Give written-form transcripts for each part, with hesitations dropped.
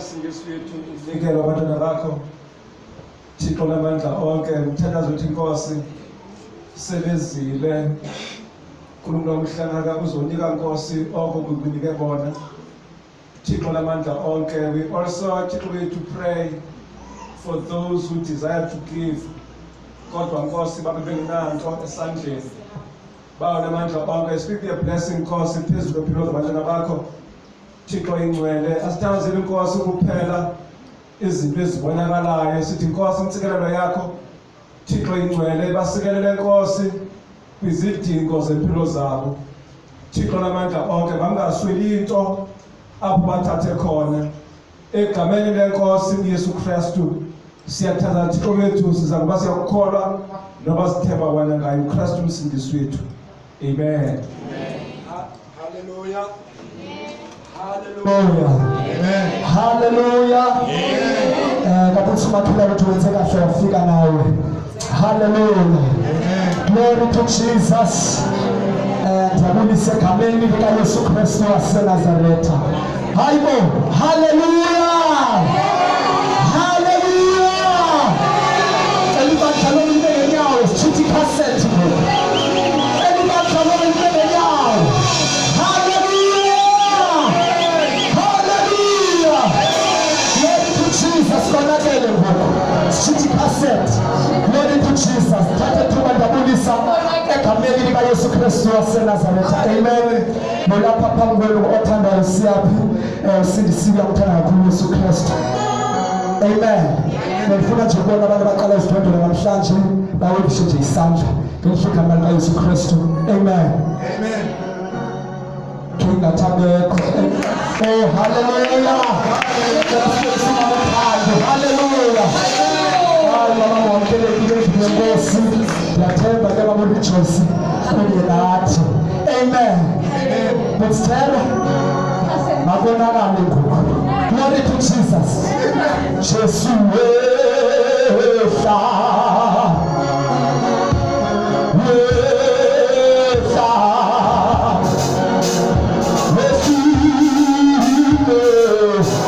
Msindisi wethu uzinikela abantwana bakho Thixo lamandla onke ngithandaza ukuthi inkosi sebezile uNkulunkulu omhlanga uzonika inkosi oko kukunike bona Thixo lamandla onke. We also Thixo to pray for those who desire to give kodwa inkosi babe bengenanto esandleni bawo lamandla onke. Speak the blessing inkosi phezulu kwempilo zabantwana bakho Thixo ingcwele asithandazele inkosi kuphela izinto ezibonakalayo sithi inkosi intsikelelo yakho Thixo ingcwele basikelele inkosi kwizidingo zempilo zabo Thixo lamandla onke bangasweli into apho bathathe khona egameni lenkosi uYesu Kristu siyathandaza Thixo wethu siza kuba siyakukholwa noba sithemba wena ngayo uKristu umsindisi wethu. Amen. Hallelujah. Hallelujah. Amen. Hallelujah. Amen. Kabuthi mathula ukuthi wenze kahle wafika nawe. Hallelujah. Amen. Glory to Jesus. Ndiyabulisa egameni likaYesu Kristu waseNazaretha. Hayibo. Hallelujah. Hallelujah. Elibandla lomnye nyawo sithi cassette. Elibandla lomnye nyawo. Konakele ngoku sithi cassette. Glory to Jesus. Thatha thuba ndabulisa egameni likaYesu Kristu waseNazaretha. Amen. Nolapha phambi kwenu othandayo siyaphi sindisiya ukuthanda kakhulu uYesu Kristu. Amen. Ngifuna nje ukubona abantu baqala izidwendwe namhlanje bawedishe nje isandla ngisho igama likaYesu Kristu. Amen. Amen. Kingatabeko. Oh hallelujah. Hallelujah. Mama wamkele kile ngosi yathemba ke baba uJosi kunye nathi. Amen. Msithela mabonakala ngoku. Glory to Jesus. Jesu wehla. Oh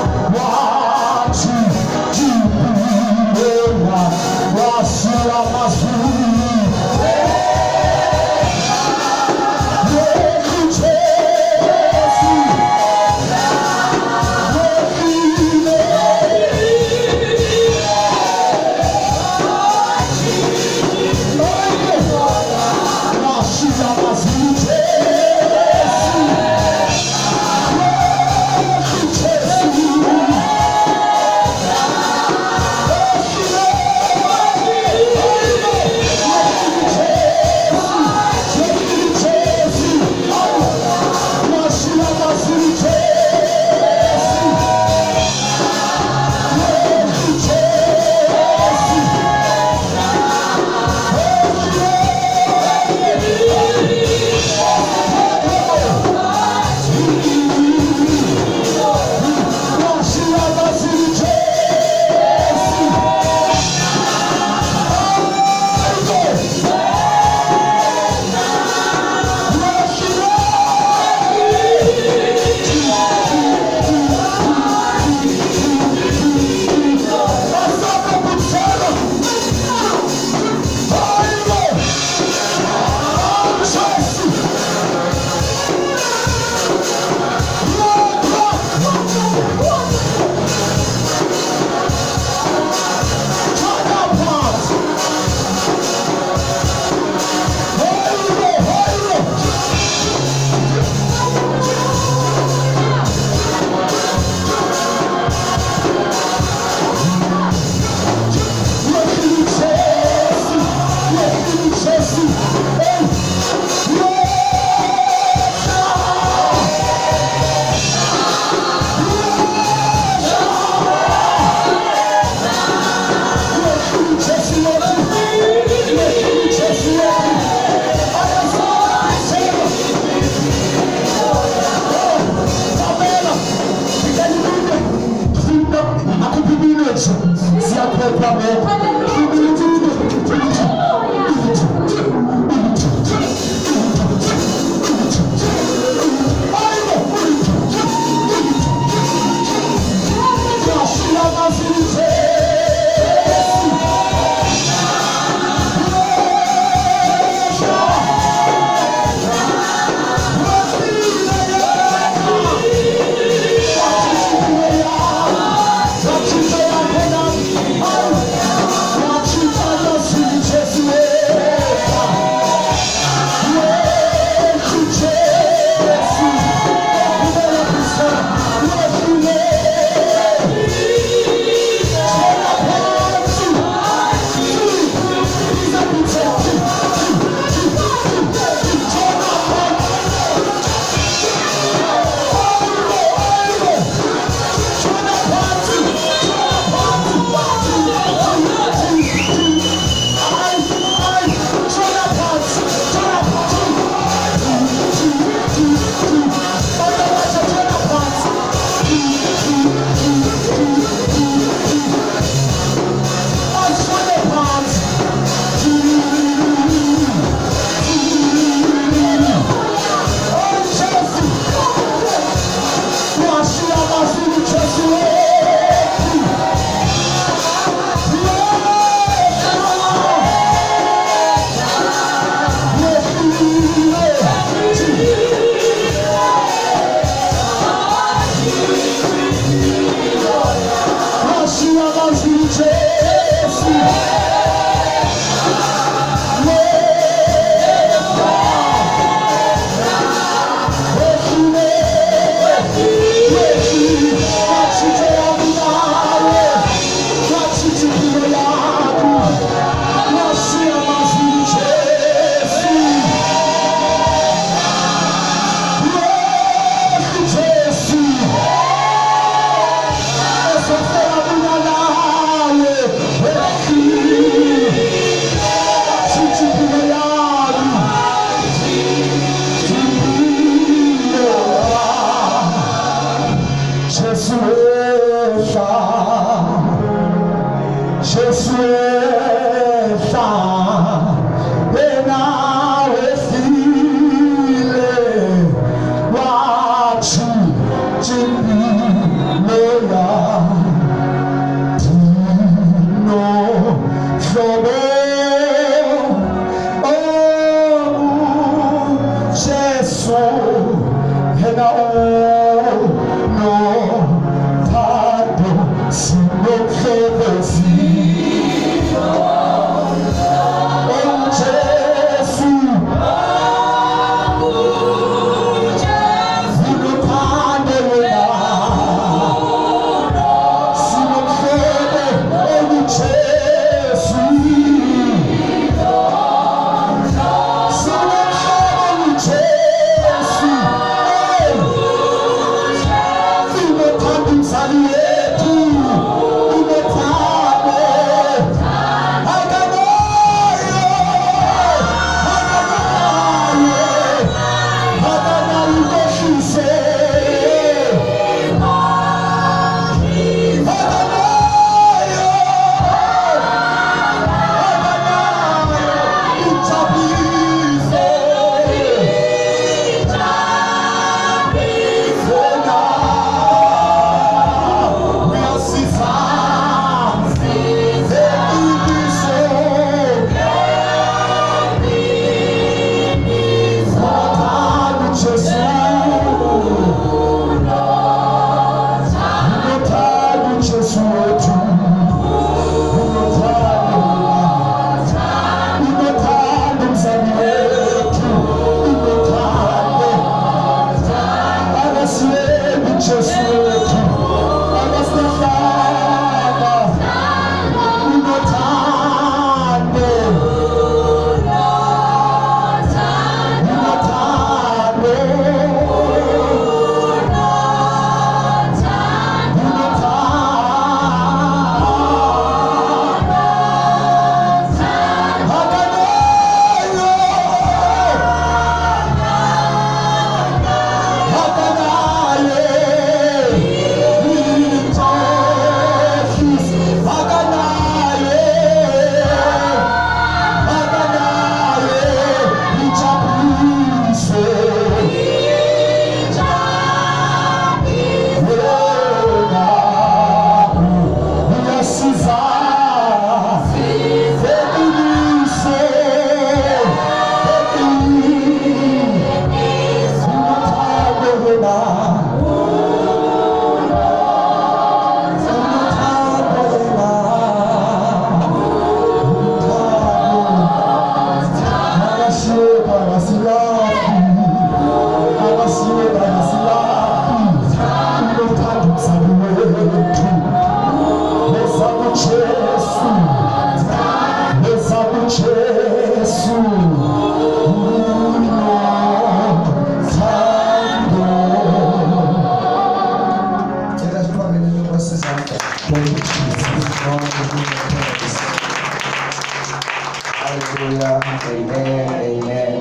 Hallelujah. Amen. Amen.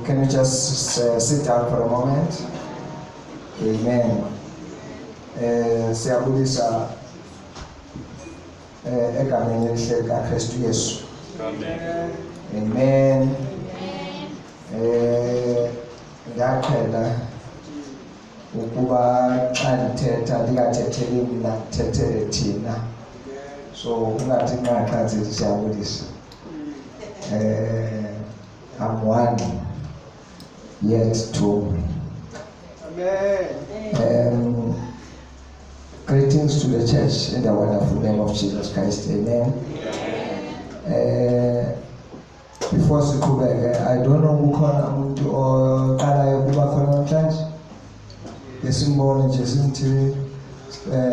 Can you just sit down for a moment? Amen. Siyabulisa egameni elihle kaKristu Yesu. Amen. Amen. Ngiyaqhela ukuba xa ndithetha ndingathetheli mna ndithethele thina. So ungathi nqaqathi siyabulisa. I'm one yet two. Amen. Greetings to the church in the wonderful name of Jesus Christ. Amen. Before siqhubeke, I don't know ukhona umuntu oqalayo ukuba khona namhlanje. Ngesibone nje sithi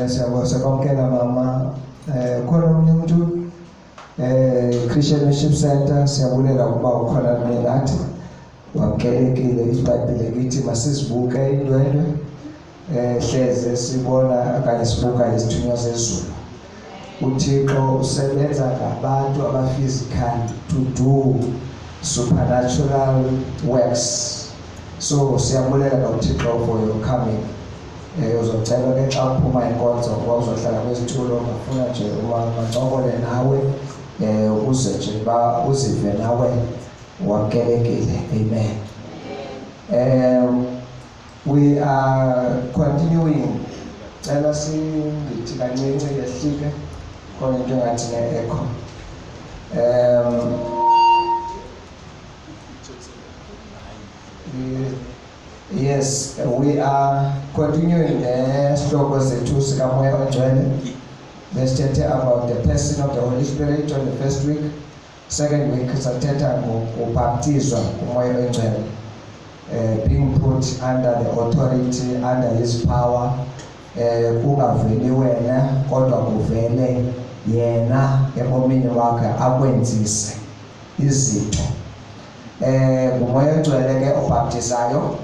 siyakwamkela mama khona omunye umuntu Christian Worship Center siyabulela ukuba ukhona nathi wamkelekile iBhayibheli lithi masizibuke indwendwe hleze sibona kanye sibuka izithunywa zezulu. uThixo usebenza ngabantu aba-physical to do supernatural works. So siyabulela kaUthixo for your coming. Uzocela ke xa uphuma inkonzo ukuba uzohlala kwesitulo ngafuna nje mancokole nawe ukuze nje uzive nawe wakelekile. Amen. We are continuing. Cela singithi kancinci ngehlike khona into engathi ne-echo. Yes, we are continuing the struggle zethu sikamoya ongcwele. Besithethe about the person of the Holy Spirit on the first week. Second week sathetha ngokubhaptizwa kumoya ongcwele, being put under the authority, under his power, kungaveli wena kodwa kuvele yena ebomini wakhe akwenzise izinto. Ngumoya ongcwele ke obhaptizayo.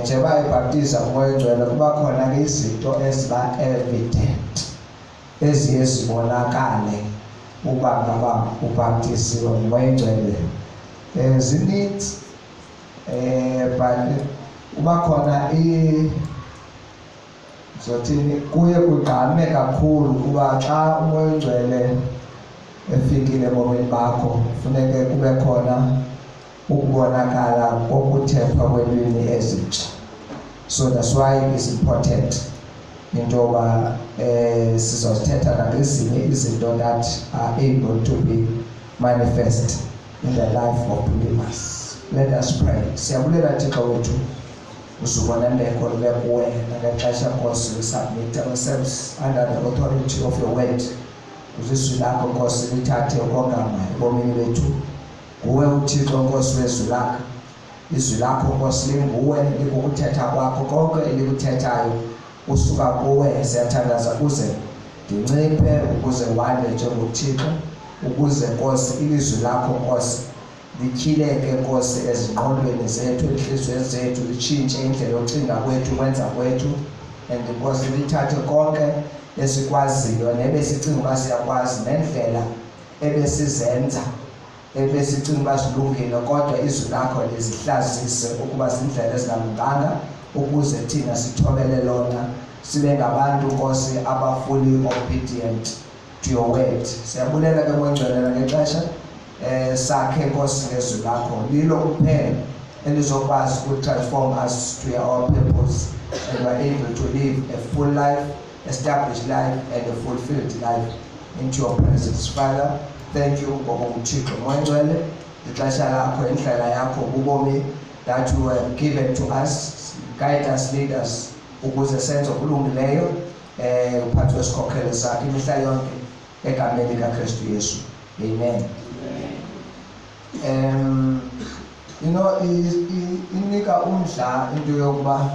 Njengoba ebhaptiza umoya ongcwele kuba khona ke izinto eziba evident eziye zibonakale uba ngaba ubhaptiziwe ngumoya ongcwele. Zininzi but kuba khona zothini kuye kugqame kakhulu kuba xa umoya ongcwele efikile ebomini bakho funeke kube khona ukubonakala kokuthethwa kweelwimi ezintsha. So that's why it's important into yoba sizozithetha nangezinye izinto that are able to be manifest in the life of believers. Let us pray. Siyabulela Thixo wethu usuku nembeko lube kuwe nangexesha Nkosi we submit ourselves under the authority of your word. Uzizwi lakho Nkosi lithathe ukongama ebomini bethu. Nguwe uThixo Nkosi wezwi lakho. Izwi lakho Nkosi linguwe likukuthetha kwakho konke elikuthethayo usuka kuwe. Siyathandaza kuze ndinciphe ukuze wande njengoThixo, ukuze Nkosi ilizwi lakho Nkosi lityhileke Nkosi ezingqondweni zethu, enhliziyweni zethu, litshintshe indlela yocinga kwethu, ukwenza kwethu. And Nkosi lithathe konke esikwaziyo nebesicinga uba siyakwazi nendlela ebesizenza ebesicinga uba zilungile kodwa izwi lakho lizihlazise ukuba zindlela ezingalunganga, ukuze thina sithobele lona sibe ngabantu Nkosi abafully obedient to your word. Siyabulela ke ngongcwele ngexesha sakhe Nkosi ngezwi lakho lilo kuphela elizokwazi ukutransform us to our purpose, and we are able to live a full life, established life, and a fulfilled life into your presence. Father, thank you ngoba uThixo ngongcwele ixesha lakho, indlela yakho ubomi that you have given to us. Guide us, lead us ukuze senze okulungileyo uphathi wesikhokhelo sakhe imihla yonke egameni likaKristu Yesu. Amen. You know, inika umdla into yokuba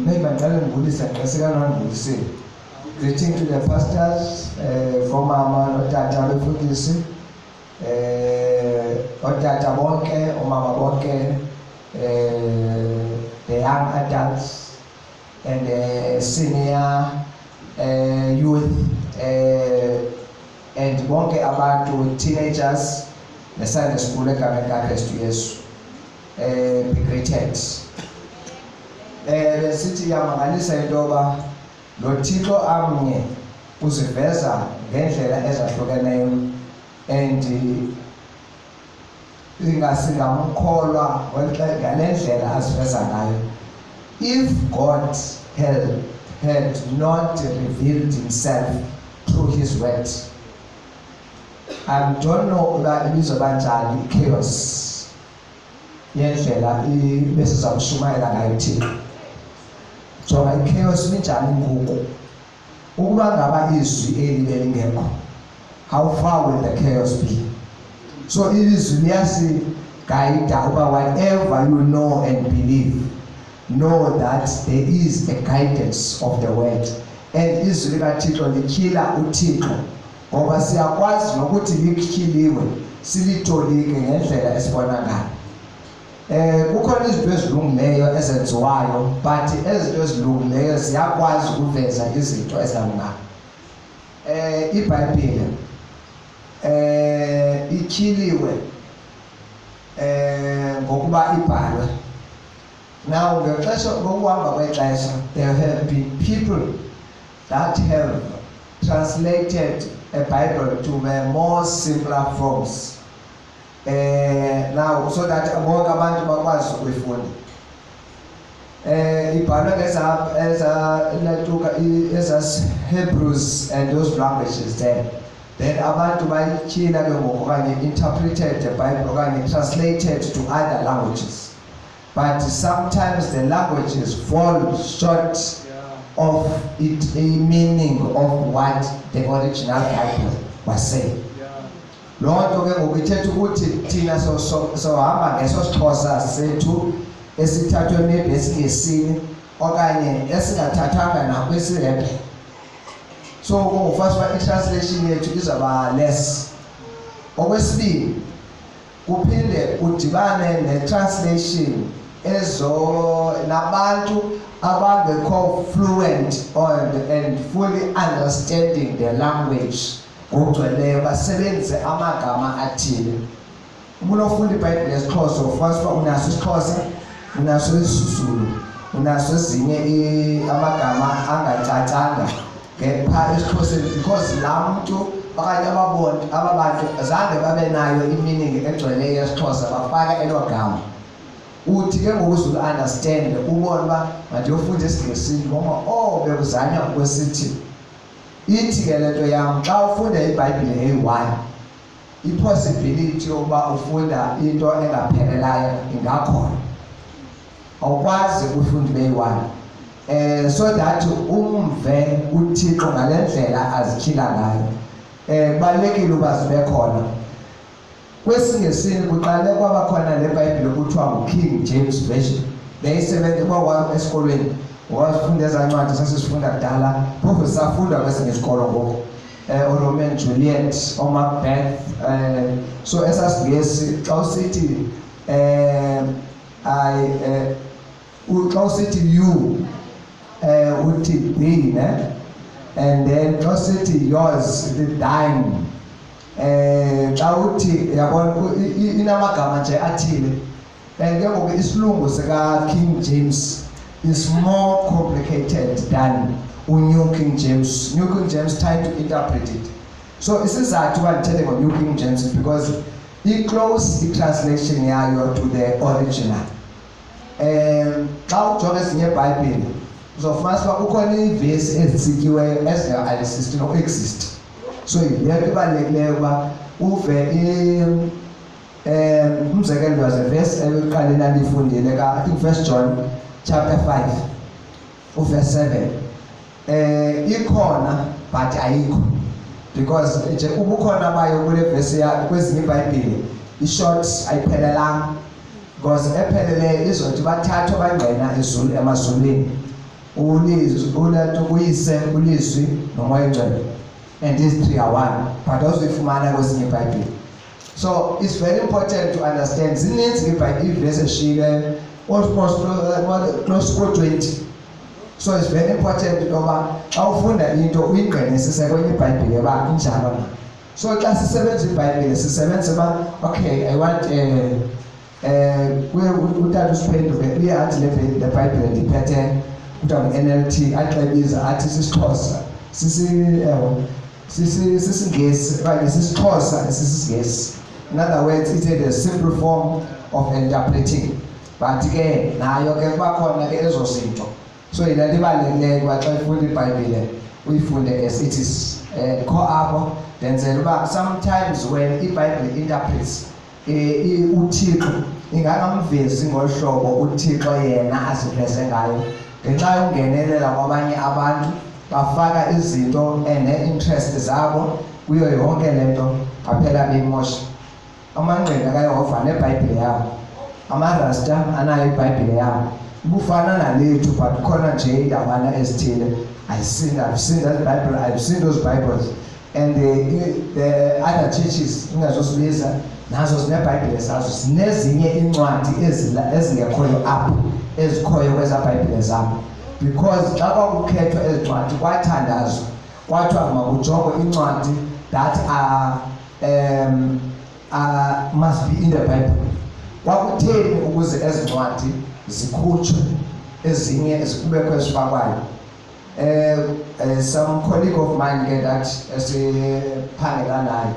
maybe ngicela ngivulise ngqeseka nonvulisile. Greeting to the pastors, ngomama notata befundisi, otata bonke, omama bonke, the young adults and the senior youth, and bonke abantu, teenagers, the Sunday school egameni likaKristu Yesu. Be greeted. Besithi yamangalisa into yoba lo Thixo amnye uziveza ngendlela ezahlukeneyo, and singamkholwa ngale ndlela aziveza ngayo. If God had not revealed himself through his word, I don't know uba ibizoba njani chaos yendlela besizamshumayela ngayo Thixo. So chaos linjani ngoku ukuba ngaba izwi eli belingekho, how far will the chaos be? So izwi liyasigayida uba whatever you know and believe, know that there is a guidance of the word. And izwi likaThixo lityhila uThixo ngoba siyakwazi nokuthi lityhiliwe silitolike ngendlela esibona ngayo. Kukhona izinto ezilungileyo ezenziwayo, but ezinto ezilungileyo ziyakwazi ukuveza izinto ezingalunganga. iBhayibhile ityhiliwe ngokuba ibhalwe. Now ngexesha lokuhamba kwexesha there have been people that have translated a Bible to more simpler forms, now so that bonke abantu bakwazi ukuyifunda. Ibhalwe as Hebrews and those languages there. then abantu bayityhila ke ngoku okanye interpreted the Bible okanye translated to other languages. But sometimes the languages fall short of it a meaning of what the original Bible was saying. Loo nto ke ngoku ithetha ukuthi thina sohamba ngeso siXhosa sethu esithathwe maybe esiNgesini okanye esingathathanga nakwisiHebrew. So kungufasa uba i-translation yethu izawuba less. Okwesibili, kuphinde udibane ne-translation nabantu abangekho fluent and fully understanding the language ngokugcweleyo basebenzise amagama athile. Ubunofunda iBhayibhile yesiXhosa ufasa uba unaso isiXhosa, unaso isiZulu, unaso ezinye amagama angacacanga ngepha esiXhoseni because laa mntu okanye aba bantu zange babe nayo i-meaning egcweleyo yesiXhosa bafaka elo gama. Uthi ke ngokuZulu understand ubone uba mandiyofunda esiNgesini ngoba bekuzanywa ukwesithi. Ithi ke le nto yam xa ufunda iBhayibhile eyi-one i-possibility yokuba ufunda into engaphelelayo ingakhona. Awukwazi ukufunda beyi-one so that umve uThixo ngale ndlela azityhila ngayo. Kubalulekile uba zibe khona. KwesiNgesini kuqale kwaba khona le Bhayibhile kuthiwa ngu-King James Version. Beyisebenza kwam esikolweni wasifunda ezaa ncwadi sasizifunda kudala phofu sisafunda kwesinye isikolo ngoku. Romeo and Juliet, Macbeth, so esasiNgesi xa usithi xa usithi you uthi thee, and then xa usithi yours the thine. Xa uthi yabona inamagama nje athile. And ke ngoku isilungu sika King James is more complicated than New King James. New King James tried to interpret it. So isizathu uba ndithethe ngo-New King James because i-close i-translation yayo to the original. Xa ujonga ezinye eBhayibhile uzofumanisa uba kukhona iivesi ezitsikyiweyo ezinga-exist no-exist. So yile nto ibalulekileyo uba uve umzekelo wazevesi eyokuqala endandiyifundile I think 1 John chapter 5 uverse 7. Ikhona but ayikho because nje ubukhona bayo kule verse kwezinye iBhayibhile i-short ayiphelelanga because epheleleyo izothi bathathwe bangena emazulwini uyise ulizwi nomoya oyingcwele and these three are one but awuzuyifumana kwezinye iBhayibhile. So it's very important to understand zininzi iivesi eshiyile almost close to 20. So it's very important ngoba xa ufunda into uyingqinisise kwenye iBhayibhile uba injalo na. So xa sisebenza iBhayibhile sisebenza uba okay I want utata usiphenduke uye athi le Bhayibhile ndiphethe kuthiwa ngu-NLT axebiza athi sisiXhosa sisiNgesi okanye sisiXhosa esisiNgesi. In other words, it's a simple form of interpreting. But ke nayo ke kuba khona ke ezo zinto. So yile nto ibalulekileyo uba xa ufunda iBhayibhile uyifunde as it is. Kho apho ndenzela uba sometimes when iBhayibhile interprets uThixo ingakamvezi ngolu hlobo uThixo yena aziveze ngayo ngenxa yongenelela kwabanye abantu bafaka izinto ene-interest zabo kuyo yonke le nto baphela beyimosha. Amangqina kaYehova neBhayibhile yabo, amarasta anayo iBhayibhile yabo. Bufana nalethu but khona nje iindabana ezithile. I've seen that Bible, I've seen those Bibles and the other churches ingazosibiza nazo zineBhayibhile zazo zinezinye iincwadi ezingekhoyo apho ezikhoyo kweza Bhayibhile zabo because xa kwakukhethwa ezi ncwadi kwathandazwa kwathiwa makujongwe iincwadi that must be in the Bible. Kwakutheni ukuze ezi ncwadi zikhutshwe ezinye zikubekho ezifakwayo. Some colleague of mine ke that esiphangela nayo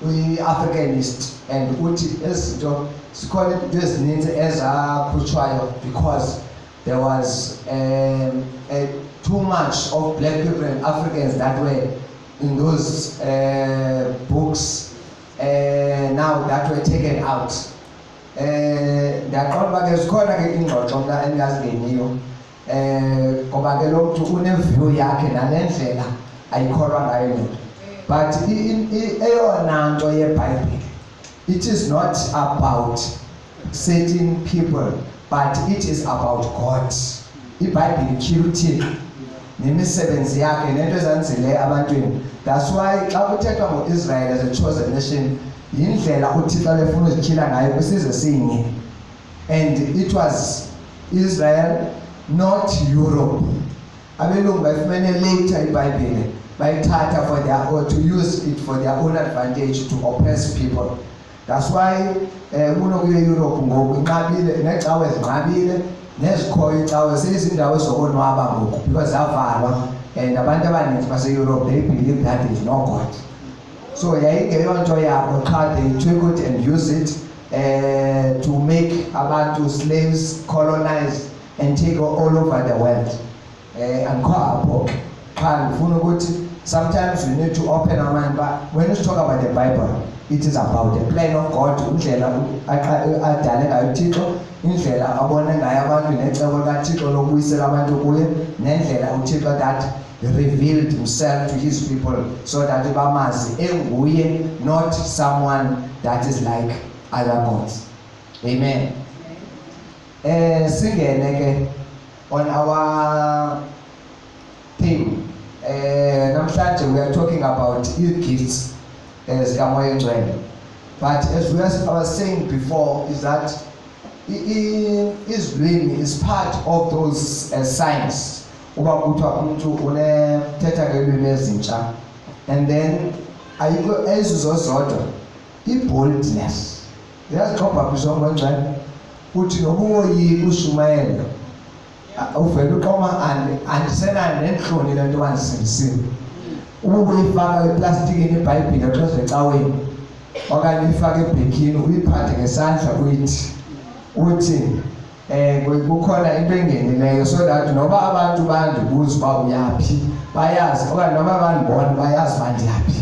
uyi-Africanist and uthi ezinto zikhona into ezininzi ezakhutshwayo because there was too much of black people and Africans that were in those books now that were taken out. Ndiyaqonda uba ke zikhona ke ingxoxo mna endingazingeniyo ngoba ke lo mntu une-view yakhe nalendlela ayikholwa ngayo le nto. But eyona nto yeBhayibhile, it is not about certain people, but it is about God. IBhayibhile ityhila uThixo nemisebenzi yakhe nento ezanzileyo abantwini. That's why xa kuthethwa ngo-Israel as a chosen nation, yindlela uThixo lefuna uzityhila ngayo kwisizwe sinye. And it was Israel, not Europe. Abelungu bayifumene later iBhayibhile, bayithatha for their, or to use it for their own advantage to oppress people. That's why kunokuye Europe ngoku inqabile, neecawe zinqabile, nezikhoyo icawe seyizindawo zokonwaba ngoku because zavalwa, and abantu abaninzi base-Europe they believe that there is no God. So yayingeyonto yabo qha they took it and use it to make abantu slaves, colonize and take all over the world. Andikho apho qha ndifuna ukuthi sometimes we need to open our mind, but when we talk about the Bible, it is about the plan of God, indlela adale ngayo uThixo, indlela abone ngayo abantu necebo likaThixo lokubuyisela abantu kuye, nendlela uThixo that revealed himself to his people so that bamazi enguye, not someone that is like other gods. Amen. Singene ke on our theme. Namhlanje we are talking about gifts as kamoya engcwele. But as I was saying before, is that izwini is part of those signs. Uba kuthiwa umuntu unethetha ngelwimi ezintsha, and then ayikho ezizo zodwa, i-boldness. Yaziqopha bisongo njani uthi nobuyi ushumayela uvele uqoma andisena nenhloni le nto bandisindisile. Ubuyifaka eplastikini iBhayibhile xose ecaweni okanye uyifake ebhekini uyiphathe ngesandla uthi kukhona into engenileyo, so that noba abantu bandibuza uba uyaphi bayazi, okanye noba bandibona bayazi bandiyaphi.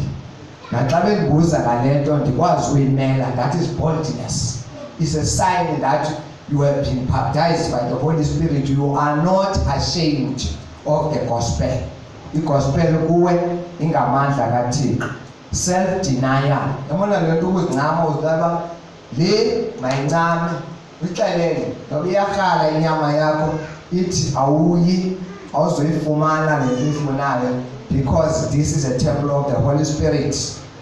Naxa bendibuza ngale nto ndikwazi uyimela. That is boldness. It's a sign that you have been baptized by the Holy Spirit. You are not ashamed of the gospel. I-gospel kuwe ingamandla kaThixo. Self-denial. Yabona le nto ukuzincama uzilaba le mayincame uyixelele ngoba iyakhala inyama yakho ithi awuyi awuzoyifumana le nto uyifunayo, because this is a temple of the Holy Spirit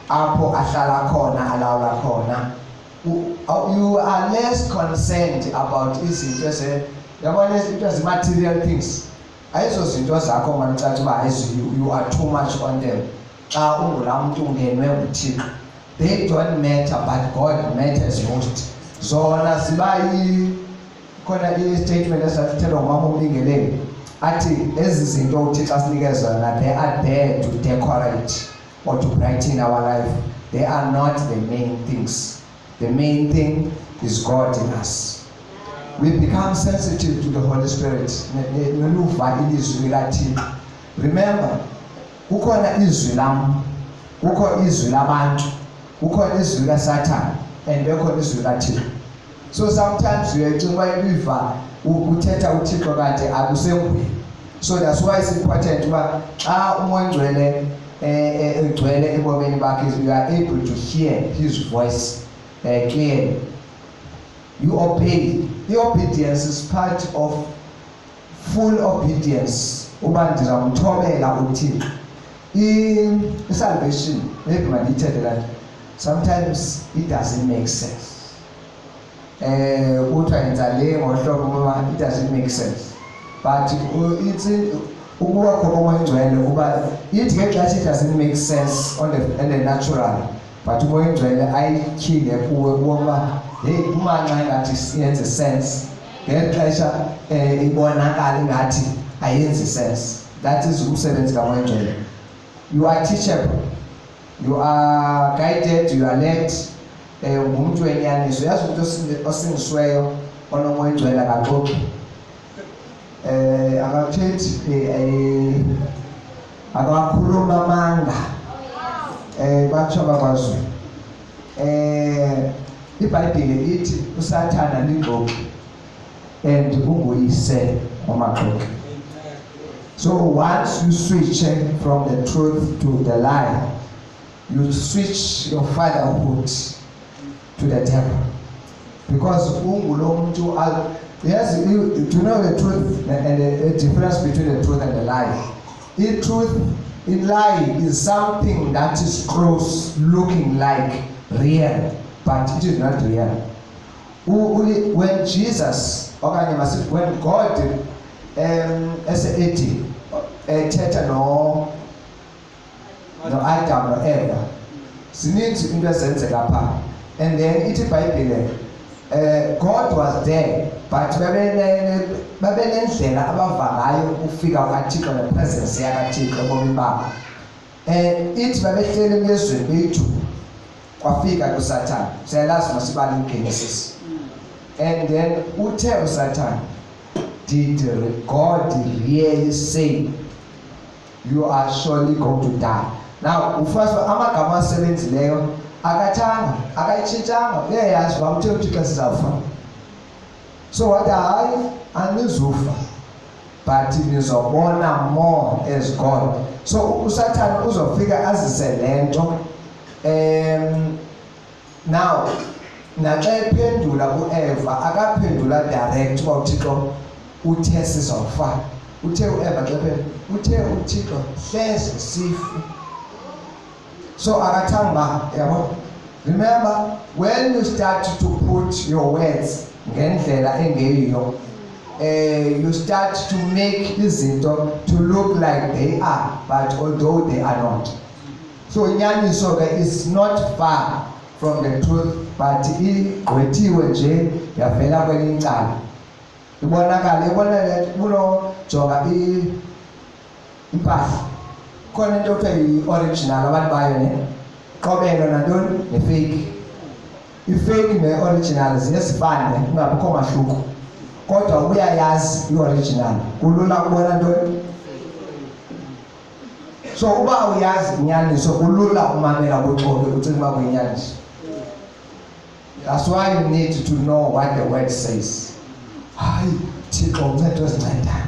apho ahlala khona alawula khona. You are less concerned about izinto yabona izinto ezi-material things. Ayizo zinto zakho manicathi uba you are too much on them. Xa ungulaa mntu ungenwe nguThixo, they don't matter, but God matters most. Zona ziba khona i-statement esathelwa ngumama uMbingeleli athi ezi zinto uThixo asinikeza zona, they are there to decorate or to brighten our life. They are not the main things. The main thing is God in us. We become sensitive to the Holy Spirit. Remember, kukhona izwi lam, kukho izwi labantu, kukho izwi laSathane, and bekhona izwi laThixo. So sometimes uyacinga uba ibiva uthetha uThixo kanti akusenguye. So that's why it's important uba xa umoya engcwele egcwele ebomini bakhe, you are able to hear his voice clearly. You obey. The obedience is part of full obedience. Uba ndizamthobela uThixo. I-salvation, maybe mandithethe that sometimes it doesn't make sense. Kuthiwa yenza le ngohlobo, it doesn't make sense. But it's ukuba komoya engcwele uba ithi ngexesha it doesn't make sense on the natural, but umoya engcwele ayityhile kuwe kuba hey umanxa ngathi yenze sense, ngexesha ibonakala ngathi ayenzi sense. That is umsebenzi kamoya engcwele. You are teachable, you are guided, you are led. Umuntu wenyaniso, yazi umuntu osingisiweyo onomoya engcwele akaxoxi, akathethi akakhuluma amanga, batsho bakwaZulu. iBhayibhile ithi uSathana lingxoxi and unguyise wamaxoxo. So once you switch from the truth to the lie, you switch your fatherhood to the devil. Because yes, to know the truth and the difference between the truth and the lie. In truth, in lie is something that is close, looking like real, but it is not real. When Jesus, when God, as a thetha no Adam no Eva, sininzi into ezenzeka pha. And then ithi iBhayibhile, God was there, but babenendlela abava ngayo ukufika kwaThixo nepresence yakaThixo ebomini babo. Ithi babehleli emyezweni bethu kwafika kuSathane. Siyalazi masibale iGenesis. And then uthe uSathane, did God really say you are surely going to die? Now ufaswa amagama asebenzileyo akathanga akayitshintshanga uyayazi uba uthe uThixo sizawufa. So wathi hayi anizufa but nizobona more as God. So uSathane uzofika azise lento now naxa ephendula kuEva akaphendula direct uba uThixo uthe sizawufa. Uthe uEva xa uthe uThixo hleze sife. So akathanga yabo. Remember, when you start to put your words ngendlela engeyiyo, you start to make izinto to look like they are, but although they are not. So inyaniso ke is not far from the truth, but igqwethiwe nje yavela kwelinye icala. Ibonakala jonga impahla. Khona into ekuthiwa i-original abantu bayo ne qobelo nantoni ne-fake. I-fake ne-original ziyesifane kungabikho mahluko, kodwa uyayazi i-original kulula ukubona ntoni. So uba uyazi inyaniso kulula umamela buxoki ucinga uba kuyinyaniso. That's why you need to know what the word says. Hayi Thixo uncede osinceda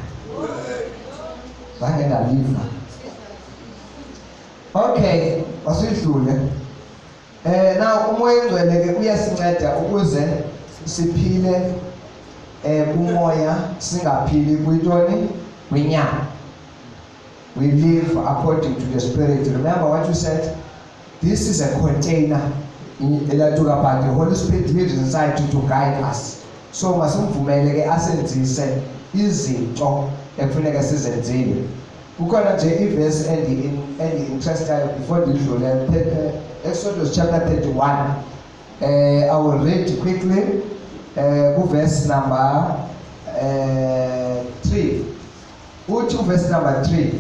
zange ndaliva. Okay, wasidlule. Now umoya engcwele ke uyasinceda ukuze siphile kumoya, singaphili kwintoni kwinyama. We live according to the Spirit. Remember what you said? This is a container. But the Holy Spirit lives inside to guide us. So masimvumele ke asenzise izinto ekufuneka sizenzile. Kukhona nje iverse endi-interestayo before ndidlule, Exodus chapter 31. I will read quickly verse number 3. Uthi verse number 3.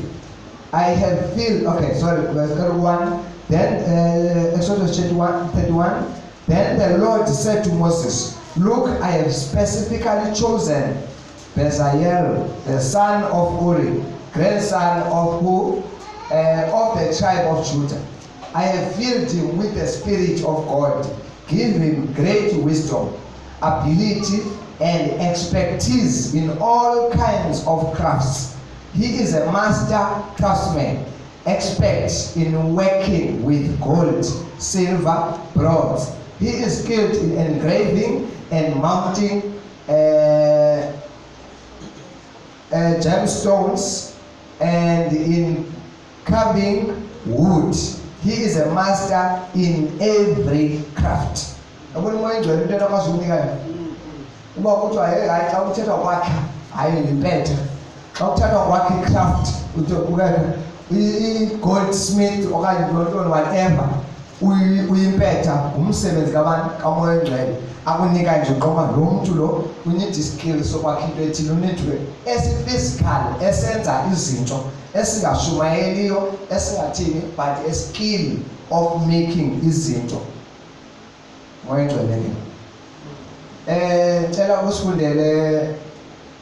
I have filled, okay, sorry, verse 1. Then Exodus 31. Then the Lord said to Moses, look, I have specifically chosen Bezalel, the son of Uri, grandson of who? Of the tribe of Judah. I have filled him with the Spirit of God. Give him great wisdom, ability, and expertise in all kinds of crafts. He is a master craftsman, expert in working with gold, silver, bronze. He is skilled in engraving and mounting gemstones and in carving wood. He is a master in every craft. Abona moya engcwele into enokwazi ukunika uba kuthiwa hayi xa kuthethwa kwakhe hayi impetha. Xa kuthethwa kwakhe icraft i-goldsmith okanye lontoni whatever uyimpetha ngumsebenzi kamoya engcwele akunika nje uqoma lo mntu lo unid iskill sokwakha into ethile, unidwe esiphysical esenza izinto esingashumayeliyo esingathini but a skill of making izinto. Moya engcwele cela usifundele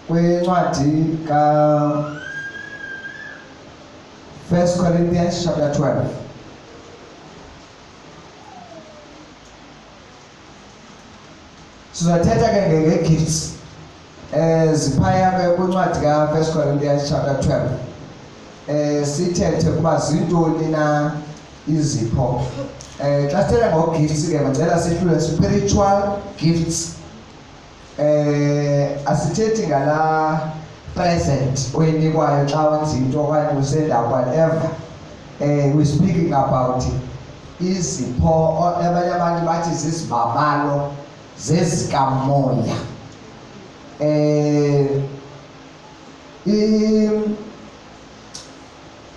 kwincwadi ka 1 Corinthians chapter 12. Sizothetha ke nge-gifts. Ziphaya ke kwincwadi ka-1 Corinthians chapter 12. Sithethe ukuba zintoni na izipho. Xa sithetha ngo-gifts ke mandicela sihlule spiritual gifts. Asithethi ngala present oyinikwayo xa wenza into okanye usenda whatever. We're speaking about izipho, abanye abantu bathi zizibabalo zezikamoya.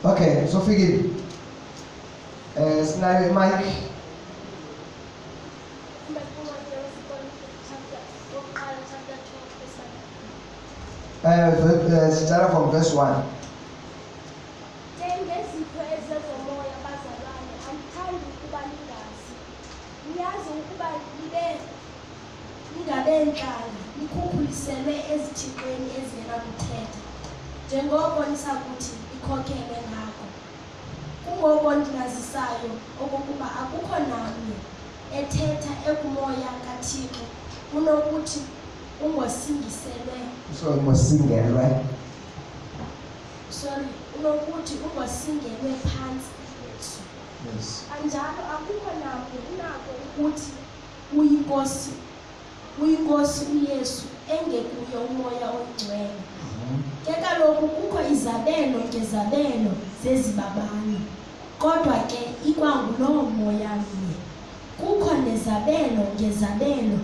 Okay, so fikile. Sinayo mic. Start from verse 1. Njengezipho ezezomoya bazalwane, andithandi ukuba ningazi. Niyazi ukuba ningabe ntlala, nikhukhuliselwe ezithixweni ezingenakuthetha, njengoko nisakuthi ikhokele ngako. Kungoko ndinazisayo okokuba akukho namnye ethetha ekumoya kaThixo kunokuthi ungosingiselwe. So ngosingelwe. Unokuthi ungosingelwe phantsi kwethu. Yes. Anjalo akukho namnye unako ukuthi uyinkosi uYesu engekuyo umoya oyingcwele. Ke kaloku kukho izabelo ngezabelo zezibabalo, kodwa ke ikwanguloo moya mnye. Kukho nezabelo ngezabelo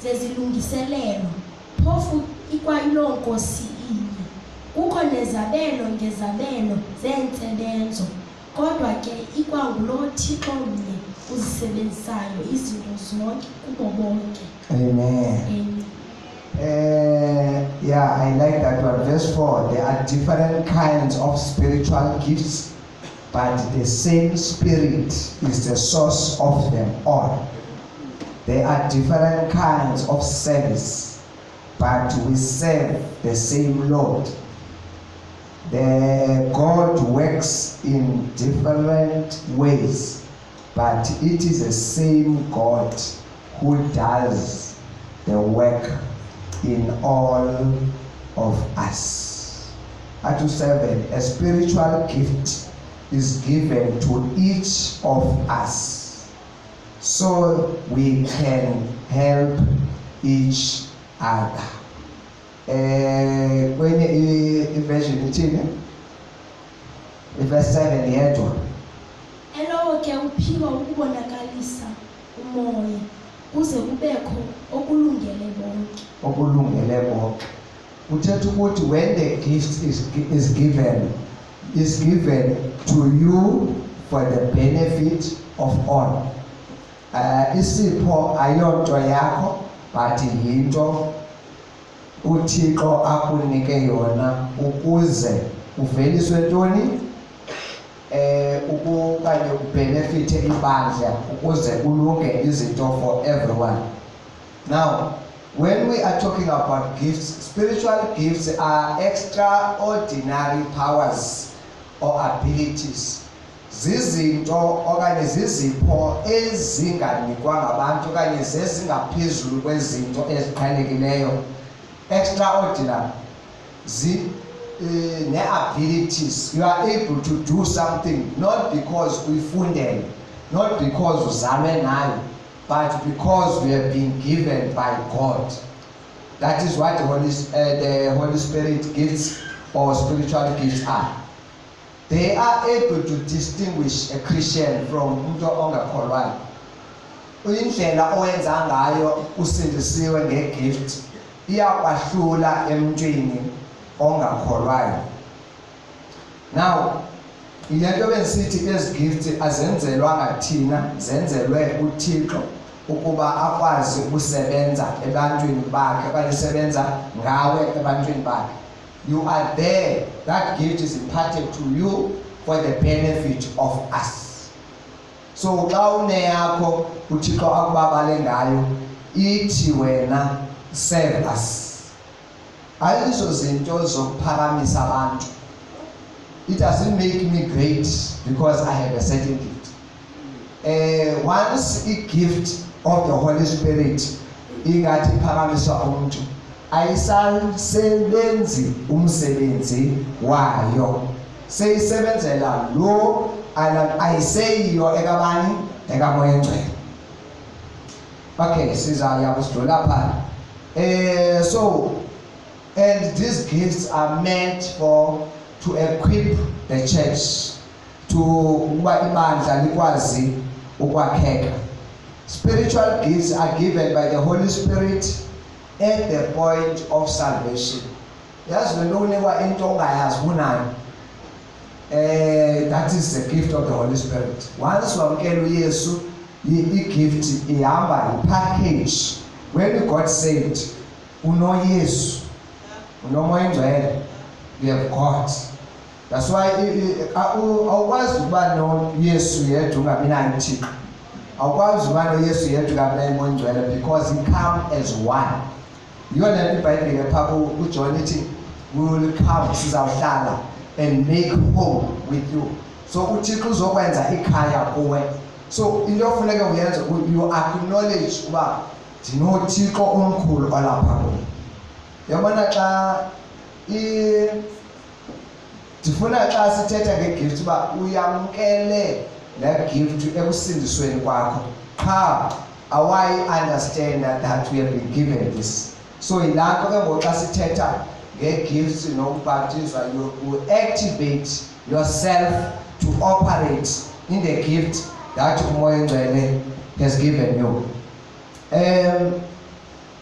zezilungiselelo, phofu ikwayiloo nkosi inye. Kukho nezabelo ngezabelo zeentsebenzo, kodwa ke ikwanguloo Thixo mnye uzisebenzisayo izinto zonke kubo bonke. Amen. Amen. Yeah, I like that one. Verse 4. There are different kinds of spiritual gifts, but the same Spirit is the source of them all. There are different kinds of service, but we serve the same Lord. The God works in different ways, but it is the same God who does the work in all of us. At 7, a spiritual gift is given to each of us so we can help each other. Kwenye version ithini? Verse 7 yedwa. Elowo ke uphiwa ukubonakalisa umoya kuze kubekho okulungele bonke. Okulungele bonke. Uthetha ukuthi when the gift is given to you for the benefit of all. Isipho ayonto yakho, but yinto uThixo akunike yona ukuze uveliswe ntoni? Ukanye ubenefite ibandla ukuze kulunge izinto for everyone. Now, when we are talking about gifts, spiritual gifts are extraordinary powers or abilities. Zizinto okanye zizipho ezinganikwa ngabantu okanye zezingaphezulu kwezinto eziqhelekileyo. Extraordinary. Ne-abilities. You are able to do something not because uyifundele, not because uzalwe nayo, but because we have been given by God. That is what the Holy Spirit gifts or spiritual gifts are. They are able to distinguish a Christian from umuntu ongakholwayo. Indlela owenza ngayo usindisiwe ngegift iyakwahlula emntwini ongakholwayo. Now, ilento besithi ezi gifts azenzelwanga thina, zenzelwe uThixo ukuba akwazi ukusebenza ebantwini bakhe, okanye sebenza ngawe ebantwini bakhe. You are there. That gift is imparted to you for the benefit of us. So xa uneyakho uThixo akubabale ngayo, ithi wena serve us. Ayizo zinto zokuphakamisa abantu. It doesn't make me great because I have a certain gift. once a gift of the Holy Spirit ingathi phakamiswa umuntu ayisasebenzi umsebenzi wayo seyisebenzela lo ayiseyiyo ekabani ekamoya engcwele. Okay, sizaya kusidlula lapha. So and these gifts are meant to equip the church to ukuba ibandla likwazi ukwakheka. Spiritual gifts are given by the Holy Spirit at the point of salvation. Yazi wena unikwa into ongayazi kunayo. That is the gift of the Holy Spirit. Once wamkela uYesu, i-gift ihamba i-package. When you got saved, unoYesu, unomoya engcwele, you have God. That's why awukwazi ukuba noYesu yedwa ungabi nayo uThixo. Awukwazi ukuba noYesu yedwa ungabi nayo umoya engcwele because he come as one. Yona le iBhayibheli pha uJohn ithi will come sizawuhlala and make home with you. So uThixo uzokwenza ikhaya kuwe. So into ofuneka uyenze you acknowledge uba ndinoThixo omkhulu olapha kuwe. Yabona xa sithetha ngegift uba uyamkele le gift ekusindisweni kwakho. Qha awayi understand that we have been given this. So ilapho ke ngoku xa sithetha nge-gifts nokubhaptizwa you activate yourself to operate in the gift that umoya engcwele has given you.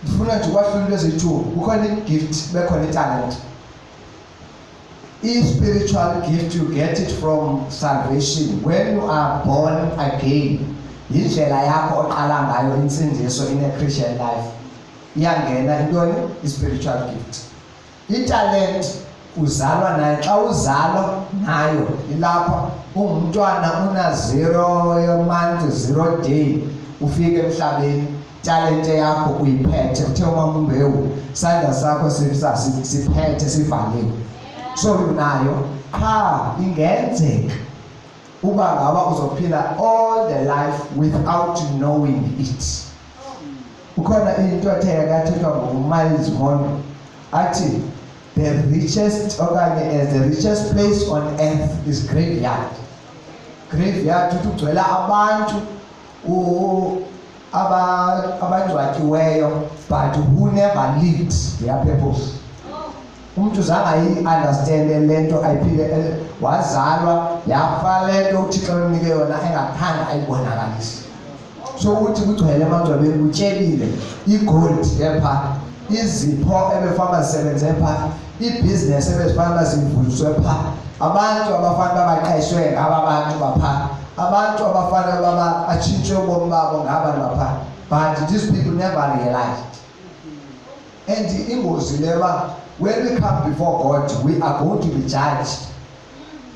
Ndifuna nje ukwahlula lezi-2 kukhona i-gift bekhona i-talent. I-spiritual gift you get it from salvation when you are born again. Yindlela yakho oqala ngayo insindiso in a Christian life. Iyangena intoni i-spiritual gift. I-talent uzalwa nayo, xa uzalwa nayo ilapha ungumntwana una 0 month 0 day ufike emhlabeni, talente yakho uyiphethe. Uthe umama uMbewu isandla sakho siphethe sivaliwe. So unayo, qha ingenzeka uba ngaba uzophila all the life without knowing it. Ukhona into yathethwa nguMiles Monroe athi the richest place on earth is graveyard. Graveyard kugcwele abantu abangcwatyweyo but who never lived their purpose. Umuntu zange understand lento ayiphile, wazalwa yafa lento uThixo amnike yona engathanda ayibonakalise. So uthi kugcwele emangcwabeni kutyebile igold epha, izipho ebefana zisebenze pha, ibhizinesi ebefana zivuswe pha, abantu abafana babaqeshwe ngaba bantu bapha, abantu abafana baba atshintshe ubomi babo ngabantu bapha. But these people never realized. And ingozi leba, when we come before God, we are going to be judged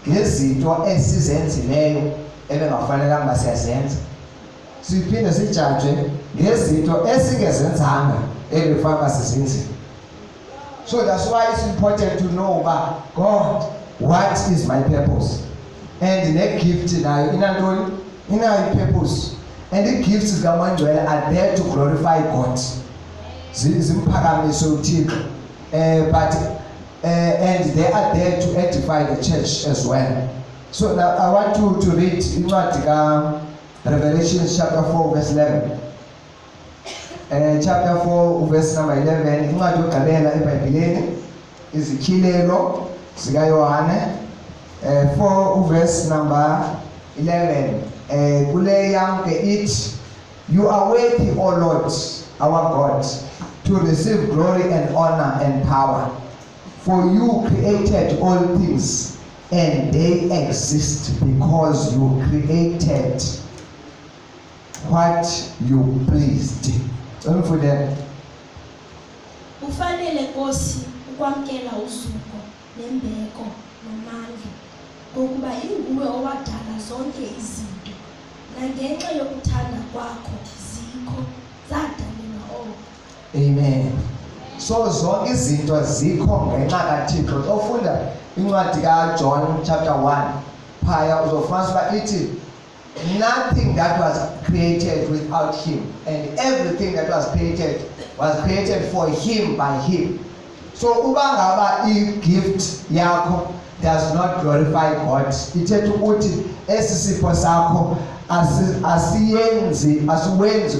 ngezinto esizenzileyo ebengafanelanga siyazenza. Siphinde sijudge ngezinto esingezenzanga ebefana sizenzile. So that's why it's important to know about God, what is my purpose? And the gift nayo inantoni? Inayo purpose. And the gifts zikaMangcwele are there to glorify God. Zimphakamisa uThixo. But and they are there to edify the church as well. So now I want you to read incwadi ka Revelation chapter 4 verse 11. Chapter 4 verse number 11. Incwadi yokugqibela eBhayibhelini izityhilelo zika Yohane 4 verse number 11. Kule yonke ithi, you are worthy, O Lord, our God, to receive glory and honor and power, for you created all things and they exist because you created what you pleased. Ufanele Nkosi ukwamkela usuku nembeko nomandla ngokuba inguwe owadala zonke izinto, nangenxa yokuthanda kwakho zikho zadalelwa oko. Amen. So zonke izinto zikho ngenxa kaThixo. Ofunda incwadi kaJohn chapter 1 phaya uzofunda uba ithi nothing that was created without him, and everything that was created for him by him. So uba ngaba i-gift yakho does not glorify God, ithetha ukuthi esi sipho sakho asiwenzi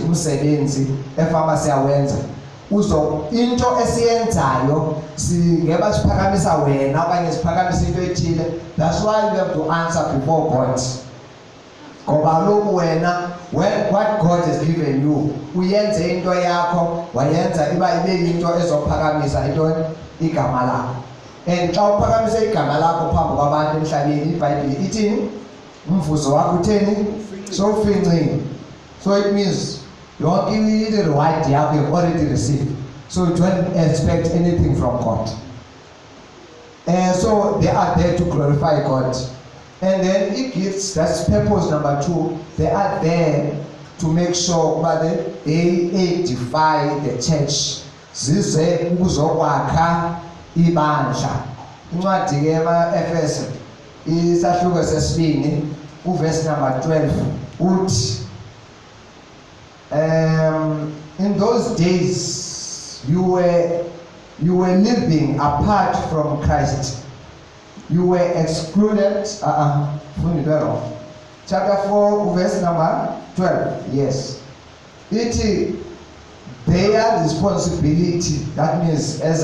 umsebenzi efana siyawenza. Into esiyenzayo singeba siphakamisa wena okanye siphakamisa into ethile. That's why you have to answer before God. Ngoba lokhu wena, what God has given you, uyenze into yakho, wayenza ibe into ezophakamisa into igama lakho. And xa uphakamisa igama lakho phambi kwabantu emhlabeni, iBhayibheli ithini? Umvuzo wakho utheni? So ufincile. So it means yonke i-reward yakho you've already received. So you don't expect anything from God. And so they are there to glorify God. And then it gives, that's purpose number 2, they are there to make sure that they edify the church. Zize ukuzokwakha ibandla. Incwadi ke ema-Efeso isahluko sesibini uverse number 12 uthi in those days you were living apart from Christ. You were excluded. Chapter 4, verse number 12. Yes. It is their responsibility. That means as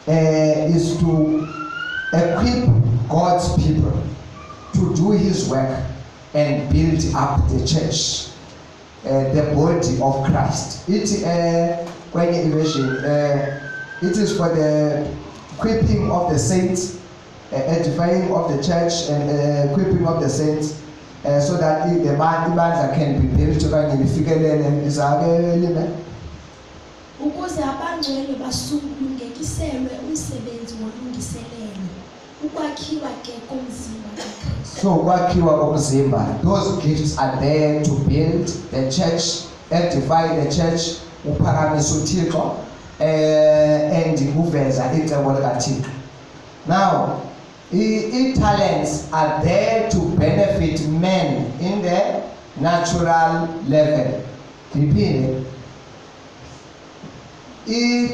is to equip God's people to do his work and build up the church, the body of Christ. It is for the equipping of the saints, edifying of the church, and equipping of the saints, so that the ibandla can be built okanye lifikelele izake. Ukuze abangcwele basulungekiselwe umsebenzi wolungiselelo, ukwakhiwa ke komzimba kaKristu. So ukwakhiwa komzimba, those gifts are there to build the church, edify the church, uphakamisa uThixo, and uveza icebo likaThixo. Now, talents are there to benefit men in the natural level.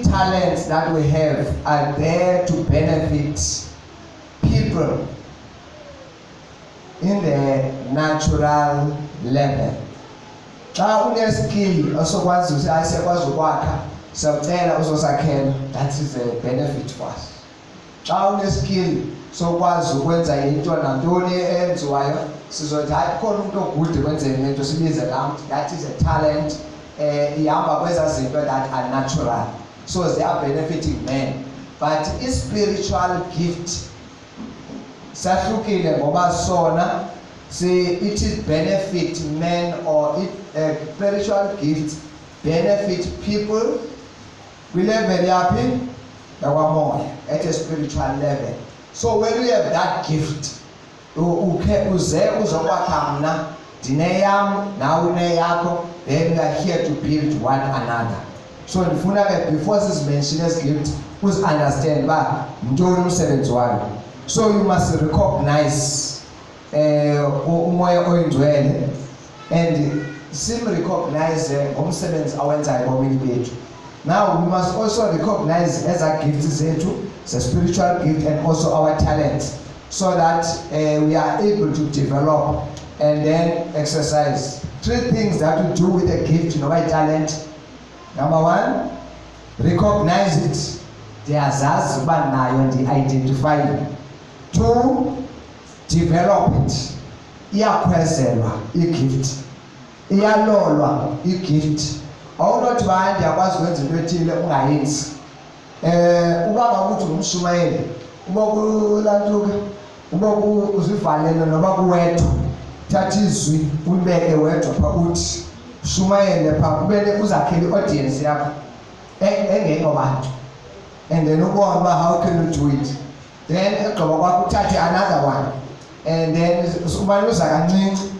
Talents that we have are there to benefit people in the natural level. Xa une-skill osokwazi asekwazi ukwakha, siyacela uzosakhela, that is a benefit for us. Xa une-skill sokwazi ukwenza into nantoni eyenziwayo, sizothi hayi khona umuntu ogude kwenzeni lento, sibize that is a talent. Ihamba kweza zinto that are natural, so they are benefiting men. But spiritual gift sahlukile ngoba sona it is benefit men, or spiritual gift benefit people kwi-level yaphi yakwamoya, at a spiritual level. So when we have that gift, uze uzokwakha mna ndineyam nawe uneyakho, then we are here to build one another. So ndifuna ke before sizimention as gift understand ba ntoni umsebenzi wayo. So you must recognize umoya oyingcwele and simrecognize ngomsebenzi awenzayo ebomini bethu. Now we must also recognize as our gifts zethu, the spiritual gift, and also our talents, so that we are able to develop and then exercise. 3 things that we do with a gift, by talent. Number 1, recognize it. Ndiyazazi uba nayo, ndi-identify it. 2, develop it. Iyakhwezelwa i-gift, iyalolwa i-gift. Awunothi ba ndiyakwazi ukwenza into ethile ungayenzi. Uba ngakuthi ngumshumayeli, uba kulantuka, uba uzivalele noba kuwedwa, thatha izwi ulibeke wedwa pha uthi shumayele pha, ubele uzakhele i-audience yakho engekho bantu, and then ubone uba how can you do it. Then egqiba kwakho uthathe another one, and then umane uza kancinci.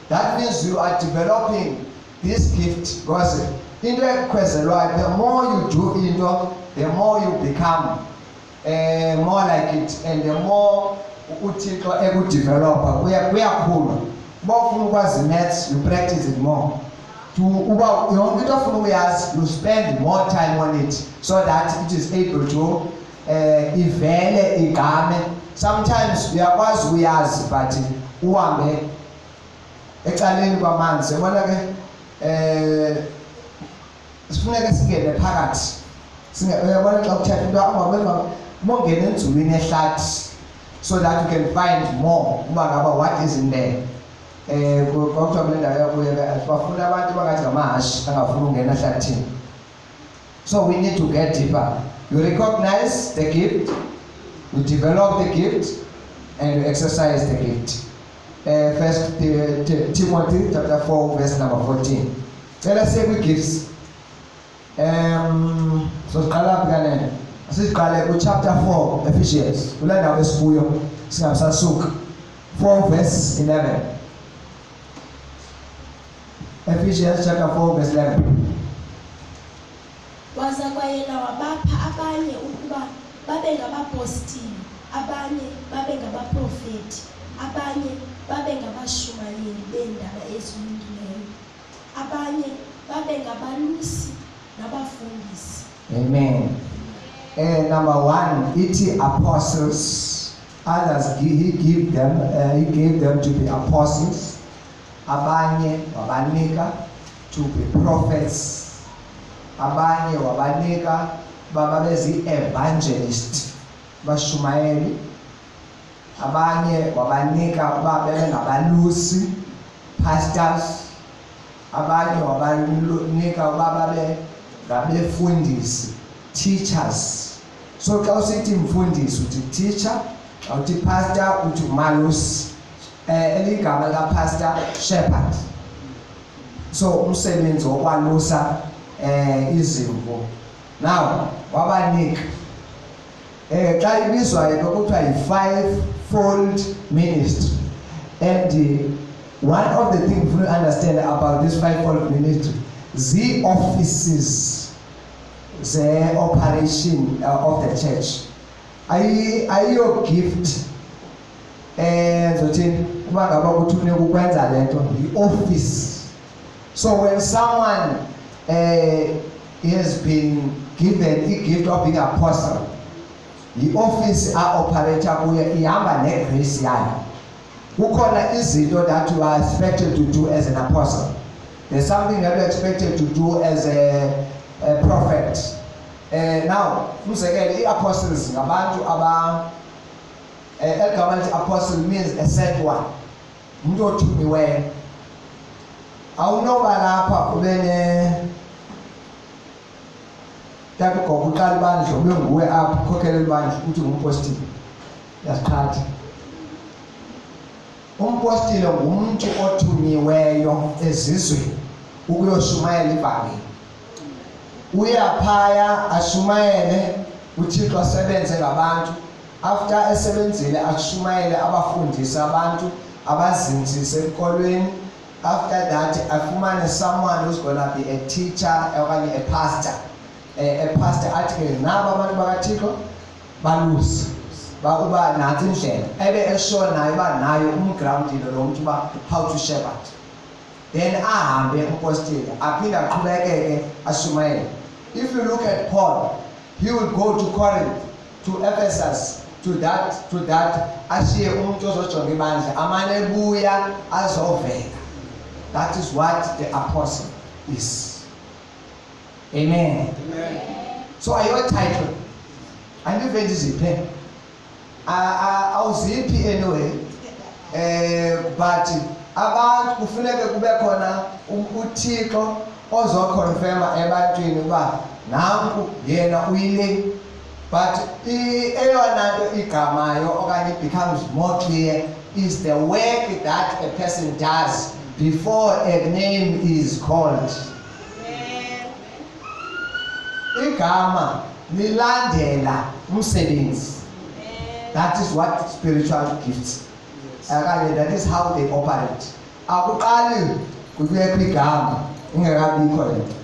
That means you are developing this gift, because into ekhwezelwayo, the more you do into, the more you become. more like it, and the more uThixo ekudevelopa kuyakhula. Bofuna ukwazi maths, you practice it more. To uba yonke into ofuna uyazi, you spend more time on it so that it is able to ivele igame. Sometimes uyakwazi uyazi but uhambe ecaleni kwamanzi. Yabona ke sifuneka singene phakathi. Uyabona xa uthetha into angabenza bongena enzulwini ehlathi so that you can find more uba ngaba what is in there. Kwakuthiwa kule ndawo yakuye bafuna abantu bangathi ngamahashi angafuna ungena ehlathini. So we need to get deeper. You recognize the gift, you develop the gift, and you exercise the gift. First Timothy chapter 4 verse number 14. Let us say we gifts. So siqala kanene. Siqale ku chapter 4 Ephesians. Kule ndawo esikuyo singamsasuka. 4 verse 11. Ephesians chapter 4 verse 11. Waza kwayena wabapha abanye ukuba babe ngabapostili, abanye babe ngabaprofeti, abanye babe ngabashumayeli beendaba ezilungileyo, abanye babe ngabalusi nabafundisi. Amen. Number 1, iti apostles. Others he gave them to be apostles. Abanye wabanika to be prophets. Abanye wabanika babezi evangelist, bashumayeli. Abanye wabanika babe ngabalusi, pastors. Abanye wabanika babe ngabefundisi, teachers. So xa usithi mfundisi uthi teacher, xa uthi pastor uthi malusi. Eligama la pastor shepherd. So umsebenzi wokwalusa izimvu. Now wabanika xa ibizwa kuthiwa yi-five-fold ministry, and one of the things we understand about this five-fold ministry, the offices, the operation of the church. Ayiyo gift zothini kuba ngaba ukuthi ufune ukwenza lento i-office. So when someone has been given the gift of being apostle, the office operator kuye ihamba negrace yayo. Kukhona izinto that you are expected to do as an apostle. There's something that you are expected to do as a prophet. Now umzekelo i-apostles ngabantu eligama lithi apostle means a sent one, umuntu othumiweyo. Awunoba lapha ube takugogo uqala ibandla ube nguwe apha ukhokhela ibandla uthi ngumpostile. Yasiqhatha. Umpostile ngumuntu othunyiweyo ezizweni ukuyoshumayela ivangeli. Uyaphaya ashumayele, uThixo asebenze ngabantu. After esebenzile ashumayele abafundise abantu, abazinzise ezikolweni. After that afumane someone who's going to be a teacher okanye a pastor. A pastor athi nabo abantu bakaThixo balusi bakuba nathi indlela ebe esho nayo ba nayo umgroundile lo muntu ba how to shepherd. Then ahambe umpostile aphinde aqhubekeke ashumayele. If you look at Paul, he will go to Corinth, to Ephesus, to that ashiye umuntu ozojonga ibandla amane ebuya azovela. That is what the apostle is. Amen. Amen. So are your title? And you very ziphe. Awuziphi anyway. But abantu kufuneka kube khona uThixo ozoconfirma ebantwini uba nanku yena uyile. But eyona nto igamayo okanye becomes more clear is the work that a person does before a name is called. Igama lilandela umsebenzi. That is what spiritual gifts. That is how they operate. Akuqali kuye kwigama ingekabikho lento.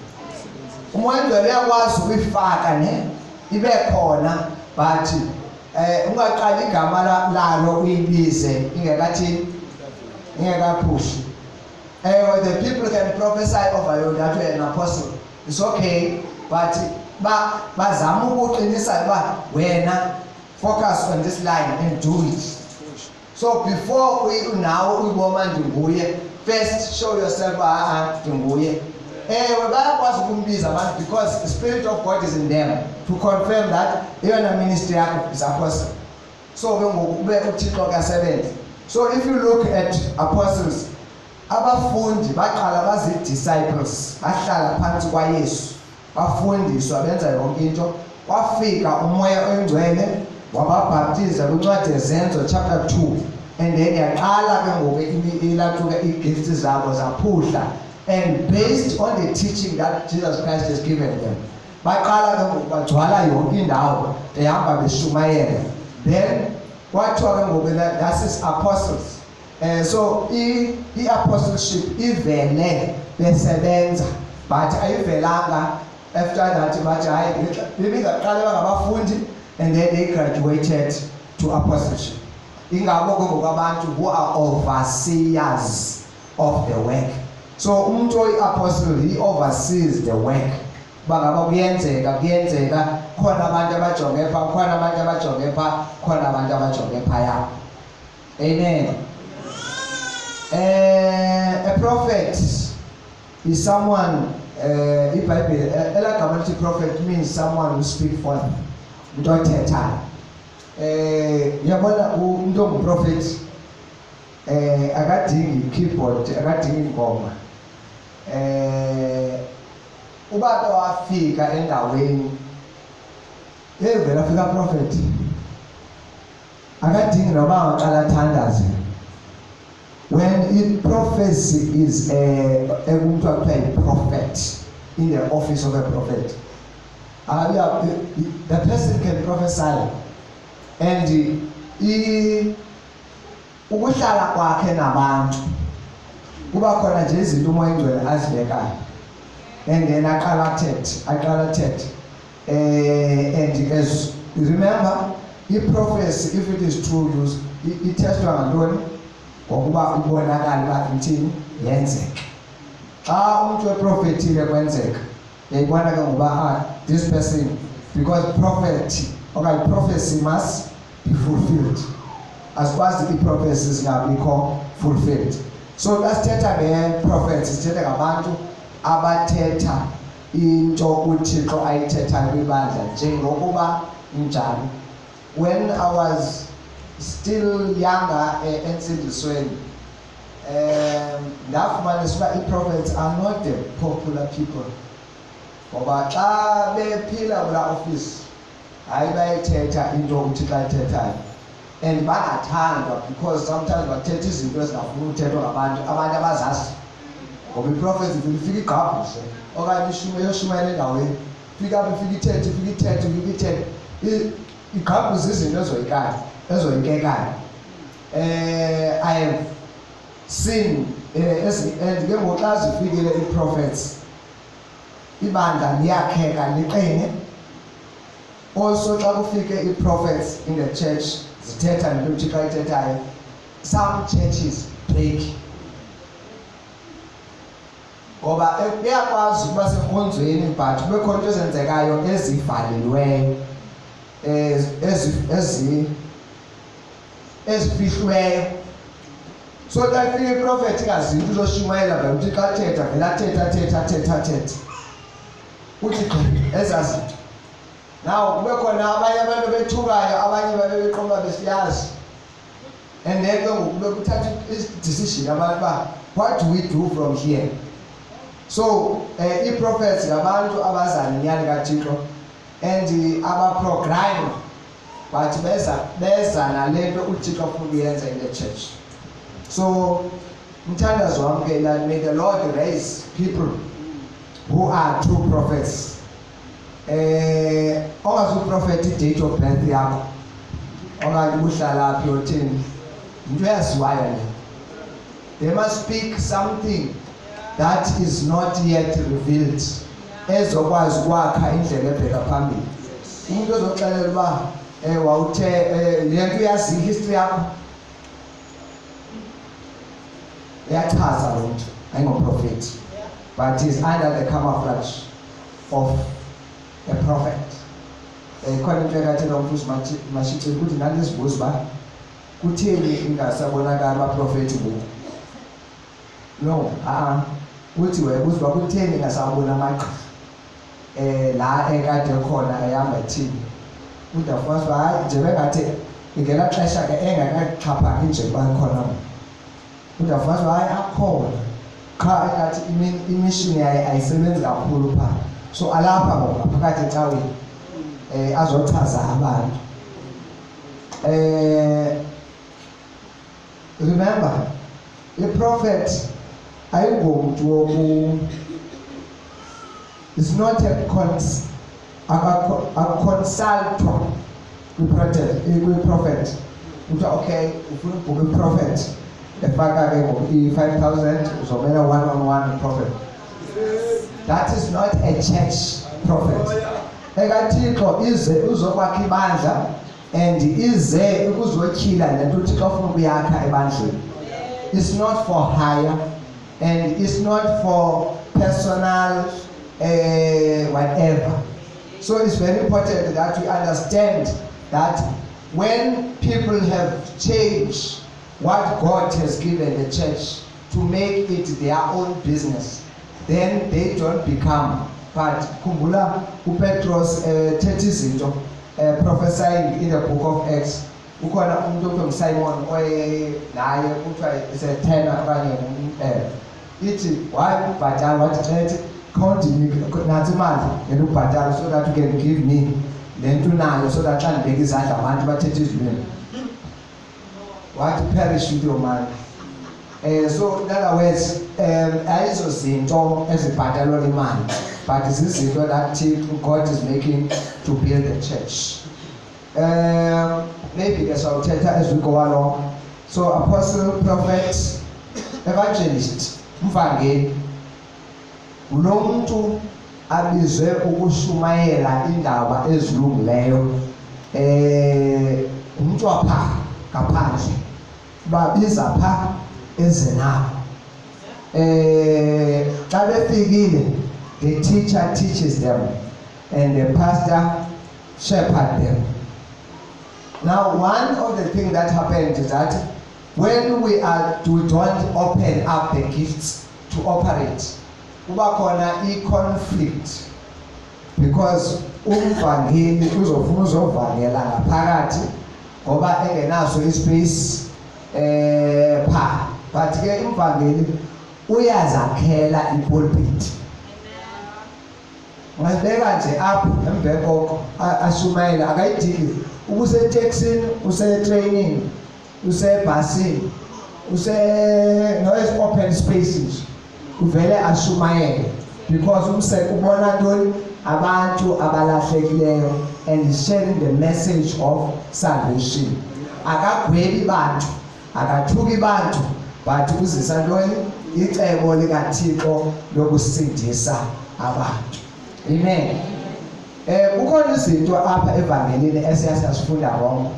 Umuntu uyakwazi ukuyifaka ibe khona but ungaqali igama lalo uyibize ingekaphushi. The people can prophesy over you that you're an apostle. It's okay, but bazama ukuqinisa uba wena focus on this line and do it. So before now uboma ndinguye, first show yourself ndinguye. Bayakwazi ukumbiza abantu because the Spirit of God is in them to confirm that eyona ministry yakho is apostle. So ube uThixo kasebenza. So if you look at apostles, abafundi baqala bazi-disciples, bahlala phansi kwaYesu, bafundiswa benza yonke into. Wafika umoya oyingcwele wababhaptiza kwincwadi yeZenzo chapter 2, and then yaqala ke ngoku ilatuka iigifts zabo zaphuhla, and based on the teaching that Jesus Christ has given them, baqala ke ngoku bagcwala yonke indawo behamba beshumayela. Then kwathiwa ke ngoku that is apostles. So i-apostleship ivele besebenza, but ayivelanga after that bathi hayi bebingaqala bangabafundi and then they graduated to apostleship. Ingabo ke ngoku abantu who are overseers of the work. So umuntu oyi-apostle, he oversees the work. Bangaba kuyenzeka khona abantu abajonge pha, khona abantu abajonge pha, khona abantu abajonge phaya. Amen. A prophet is someone, iBhayibheli elagama lithi prophet means someone who speaks for them. Umuntu othethayo. Uyabona umuntu ongumprofet akadingi keyboard, akadingi ingoma. Ubaba wafika endaweni evela fika prophet, akadingi noba angaqala athandaze. When prophecy is a prophet in the office of a prophet, the person can prophesy, and ukuhlala kwakhe nabantu kuba khona nje izinto umoya oyingcwele azibekayo, and then aqala athethe, and as you remember, prophecy, if it is true, itestwa ngantoni? Ngokuba ubonakala uba ithini yenzeka. Xa umuntu weprofethile kwenzeka, yayibona ke ngoba this person, because prophecy must be fulfilled. Asikwazi i-prophecy zingabikho fulfilled. So lasithetha nge-prophets, sithetha ngabantu abathetha into uThixo ayithethayo kwibandla njengokuba injalo. When I was still younger ensindisweni, ndafumanisa uba i-prophets are not the popular people. Ngoba xa bephila kula office hayi bayithetha into uThixo ayithethayo, and bangathandwa because sometimes bathetha izinto ezingafuni ukuthethwa ngabantu abazazi. Ngoba i-prophets ifika igqabhuse okanye yoshumayela endaweni, fika apho ifika ithethe igqabhuse izinto ezoyikekayo. I have seen and ke ngoku xa zifikile i-prophets ibandla liyakheka liqine. Also xa kufike i-prophets in the church zithetha nento uThixo ayithethayo, some churches break. Ngoba uyakwazi ukuba senkonzweni but kube khona into ezenzekayo ezivalelweyo, ezifihlweyo. So xa ifika iprofethi ingazi into uzoshumayela vele uThixo athetha, vele athetha uthi ezazinto. Now kube khona abanye abantu bethukayo, abanye babeqoba besiyazi, and then ke ngoku kube kuthatha i-decision abantu uba what do we do from here? So i-prophets ngabantu abaza nenyani kaThixo and abaprogram, but beza nale nto uThixo afuna uyenza in the church. So mthandazo wam ke, may the Lord raise people who are true prophets. Ongazuprofeta i-date of birth yakho, okanye uhlala phi othini, into yaziwayo le. They must speak something that is not yet revealed, ezokwazi ukwakha indlela ebheka phambili. Umuntu ozoxelela uba wawuthe le nto uyazi history yakho uyachaza lo mntu ayingoprofethi but is under the camouflage of a prophet. Khona into ekathi nomfuzi mashithe ukuthi nalesibuzo uba kutheni ingasabonakala abaprofethi ngoku. No, uthi webuza uba kutheni ingasabona amagqirha la ekade khona ehamba ethini. Udafuna uba hayi nje bengathi ngela xesha ke engakaxhaphaki nje bakhona. Udafuna uba hayi akhona qha ekathi imishini yayo ayisebenzi kakhulu phaa. So alapha ngoku phakathi ecaweni azochaza abantu. Remember, the prophet is not a consultant. The prophet. Okay, if you put a prophet, the fact 5,000 is a one-on-one prophet. That is not a church prophet. Ekathixo ize uzokwakha ibandla and ize ukuzotyhila lento uThixo ofuna ukuyakha ebandleni. It's not for hire and it's not for personal whatever. So it's very important that we understand that when people have changed what God has given the church to make it their own business, then they don't become. But khumbula uPetros thethi izinto prophesying in the book of Acts. Ukhona umuntu okuthiwa Simon naye kuthiwa is-10 okanye ithi wayibhatala wathi ethi count nathi imali yena ubhatala so that you can give me le nto nayo so that xa ndibeka izandla abantu bathethe izilwimi. Wathi perish with your money. So in other words, ayizo zinto ezibhatalwa imali, but zizinto that God is making to build the church. Maybe that's our teta as we go along. So apostle, prophet, evangelist, mvangeli, ulo muntu abizwe ukushumayela indaba ezilungileyo. Umuntu wapha ngaphandle babiza pha ezenabo. Xa befikile, the teacher teaches them and the pastor shepherd them. Now, one of the things that happened is that when we don't open up the gifts to operate, kuba khona i-conflict, because umvangeli uzofuna uzovangela ngaphakathi ngoba engenaso ispace pha, but ke umvangeli uyazakhela ipulpit. Ngasibeka nje apho embhekoko ashumayela akayidingi useteksini, usetraining, usebhasini, open spaces, uvele ashumayele because ubona ntoni abantu abalahlekileyo and he's sharing the message of salvation. Akagwebi bantu, akathuki bantu, but uzisa ntoni icebo likaThixo lokusindisa abantu. Amen. Kukhona izinto apha evangelini esiyasifunda wonke.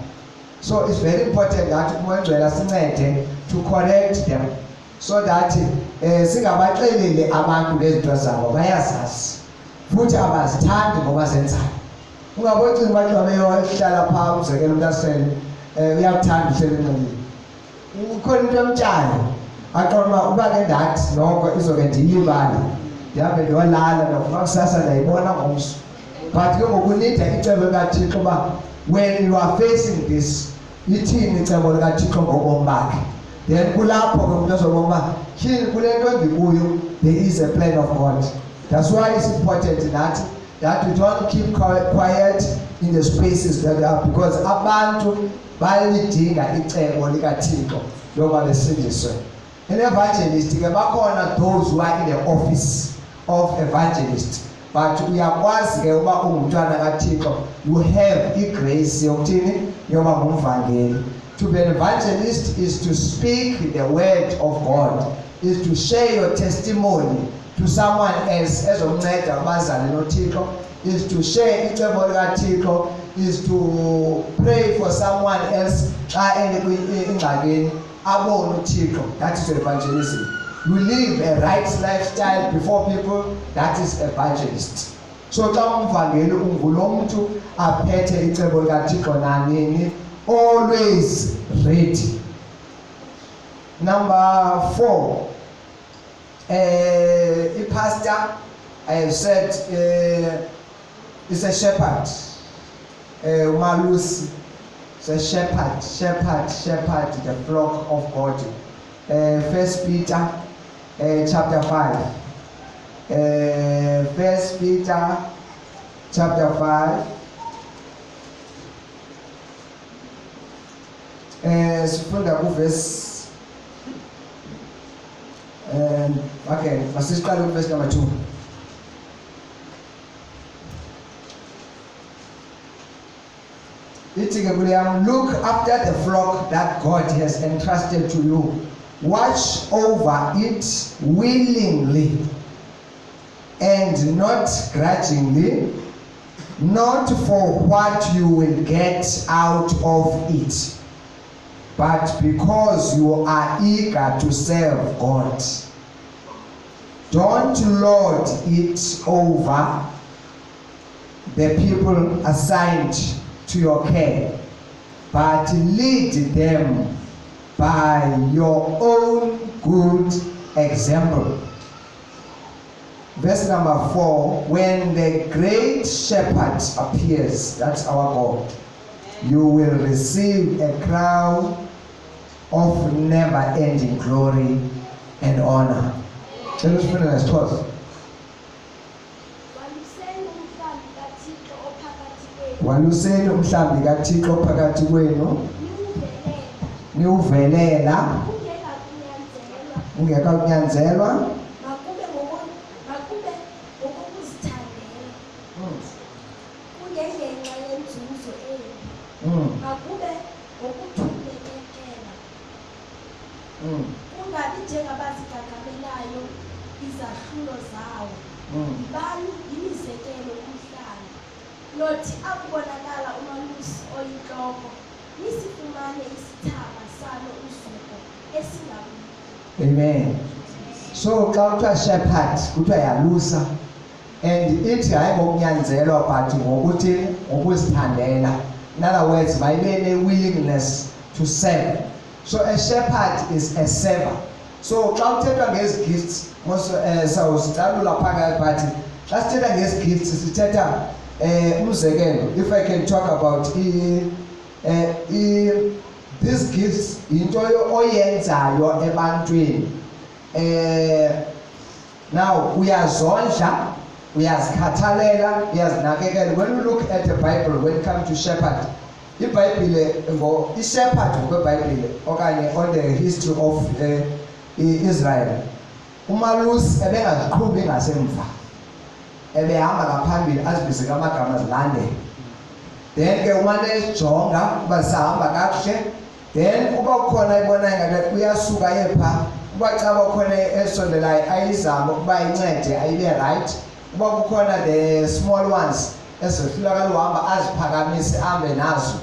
So it's very important that uMngcwele sincede to correct them so that singabaxeleli abantu lezinto zabo bayazazi futhi abazithandi ngoba zenzayo. Ungabona bathi babeyohlala phaa umzekelo umuntu asele uyakuthanda usebenqini. Ukhona into emtshana aqonda uba ke ndathi noko izoke ndiyibale ndihambe ndiyolala ndofuna kusasa ndayibona ngomso. But ke ngokunida icebo likaThixo uba when you are facing this, ithini icebo likaThixo ngobomi bakhe, then kulapho ke umuntu azobona uba tyhini kule nto ndikuyo there is a plan of God. That's why it's important that we don't keep quiet in the spaces that are, because abantu bayalidinga icebo likaThixo loba besindiswe. An evangelist ke bakhona those who are in the office of evangelist, but uyakwazi ke uba ungumntwana kaThixo, you have igrace yokuthini yoba ngumvangeli. To be an evangelist is to speak the word of God, is to share your testimony to someone else ezomnceda bazane noThixo, is to share icebo likaThixo is to pray for someone else xa engxakini abone uThixo. That is evangelism. You live a right lifestyle before people, that is evangelist. So xa umvangeli ungulo muntu aphethe icebo likaThixo nanini, always ready. Number 4, a pastor, I have said, is a shepherd. Umalusi is a shepherd, the flock of God. 1 Peter chapter 5. 1 Peter chapter 5. Sifunda kuverse okay, masiqale verse number 2. Look after the flock that God has entrusted to you. Watch over it willingly and not grudgingly, not for what you will get out of it, but because you are eager to serve God. Don't lord it over the people assigned to your care, but lead them by your own good example. Verse number 4, when the great shepherd appears, that's our God, you will receive a crown of never-ending glory and honor. Let us finish this first. Waluseni umhlambi kaThixo phakathi kwenu, niuvelela ungekakunyanzelwa, makube ngokuzithandela, kungengenxa yenzuzo embi, makube ngokuthulekela, kungabi njengabazigagamelayo izahlulo zawo, yibani yimizekelo kumhlaba. Lothi akubonakala umalusi oyinhloko, nisifumane isithaba salo usuku esingabuyi. Amen. So xa kuthiwa shepherd kuthiwa yalusa, and ithi hayi ngokunyanzelwa but ngokuzithandela. In other words, mayibe ne-willingness to serve. So a shepherd is a server. So xa kuthethwa ngezi gifts, sawuzitalula phakathi but xa sithetha ngezi gifts sithetha umzekelo, if I can talk about these gifts, into oyenzayo ebantwini. Now uyazondla, uyazikhathalela, uyazinakekela. When you look at the Bible, when it comes to shepherd, iBhayibhile i-shepherd kweBhayibhile okanye on the history of Israel, umalusi ebengaziqhubi ngasemva, ebehamba ngaphambili azibize ngamagama zilandele. Then ke umane ejonga uba sihamba kakuhle, then uba kukhona ibonayo ngathi uyasuka yepha, uba xa bakhona esondelayo ayizame ukuba incede ayibe right, uba kukhona the small ones ezehlulakala uhamba aziphakamise ahambe nazo.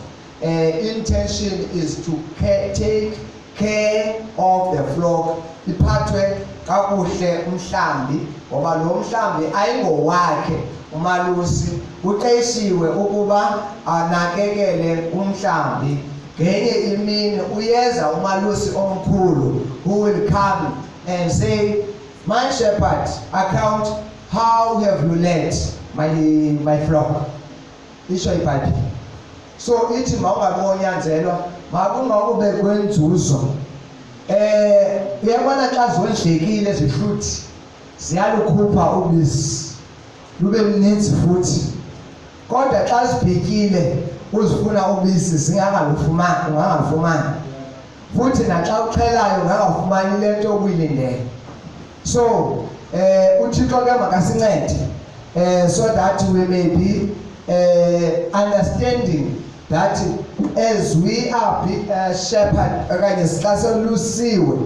Intention is to take care of the flock, iphathwe kakuhle umhlambi, ngoba lo mhlambi ayingowakhe umalusi, uqeshiwe ukuba anakekele umhlambi. Ngenye imini uyeza umalusi omkhulu who will come and say, my shepherd, account how have you led my flock. Isho iBhayibhile. So ithi mawungabonyanzelwa, makungakube kwenzuzo. Uyabona xa zondlekile zihluthi ziyalukhupha ubisi lube mninzi futhi, kodwa xa zibhekile uzifuna ubisi ungangalufumani futhi naxa uxhelayo ungangafumani le nto obuyilindele. So uThixo ke makasincede so that we may be understanding that as we are shepherd okanye xa selusiwe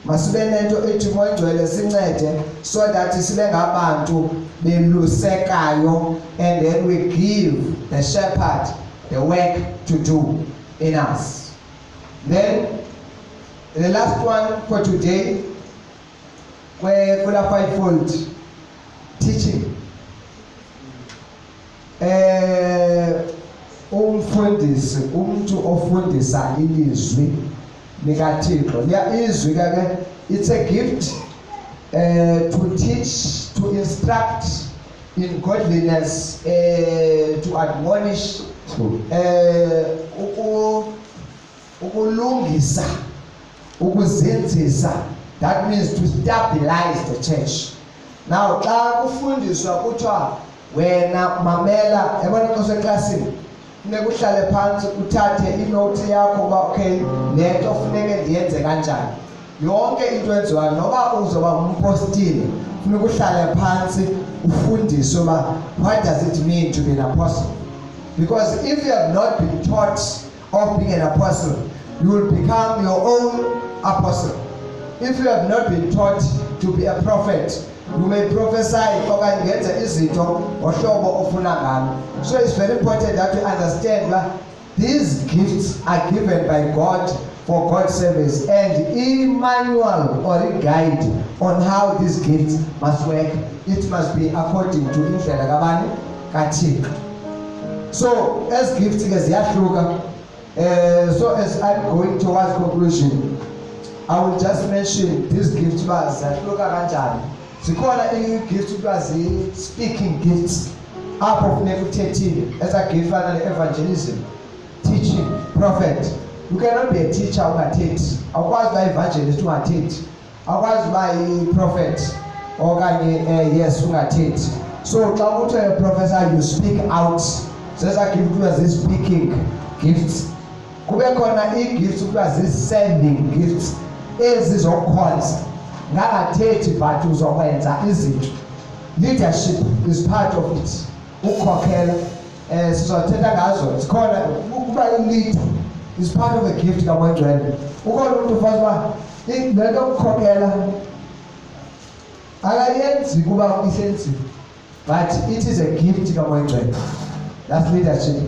masibe nento ethi Moya Oyingcwele sincede so that sibe ngabantu belusekayo, and then we give the shepherd the work to do in us. Then the last one for today, where for the fivefold teaching. Umfundisi, umuntu ofundisa ilizwi likaThixo. Izwi ke, it's a gift to teach, to instruct in godliness, to admonish, ukulungisa, ukuzinzisa. That means to stabilize the church. Now, xa kufundiswa kuthiwa wena mamela, yabona xa useklasini funeka uhlale phansi uthathe inote yakho uba okay, le nto funeke ndiyenze kanjani. Yonke into enziwayo noba uzoba umpostile funeka uhlale phansi ufundiswe uba what does it mean to be an apostle. Because if you have not been taught of being an apostle, you will become your own apostle. If you have not been taught to be a prophet, you may prophesy okanye ngenze izinto ngohlobo ofuna ngalo. So it's very important that you understand that these gifts are given by God for God's service, and a manual or a guide on how these gifts must work, it must be according to indlela kabani kaThixo. So as gifts ke ziyahluka. So as I'm going towards conclusion, I will just mention these gifts uba ziyahluka kanjani. Zikhona i-gifts uba zi-speaking gifts, apho funeka uthethile, as a gift fana ne-evangelism, teaching, prophet. You cannot be a teacher ungathethi. Awukwazi uba evangelist ungathethi. Awukwazi uba i-prophet okanye yes ungathethi. So xa kuthiwa professor, you speak out. Zeza gift uba zi-speaking gifts. Kube khona i-gifts uba zi-sending gifts, ezizokhonza ngangathethi but uzokwenza izinto. Leadership is part of it. Ukukhokhela sizothetha ngazo. Zikhona ukuba i-leader is part of a gift kaMoyengcwele. Ukhona umuntu ufuna uba le nto ukukhokhela akayenzi kuba isensitive, but it is a gift kaMoyengcwele. That's leadership.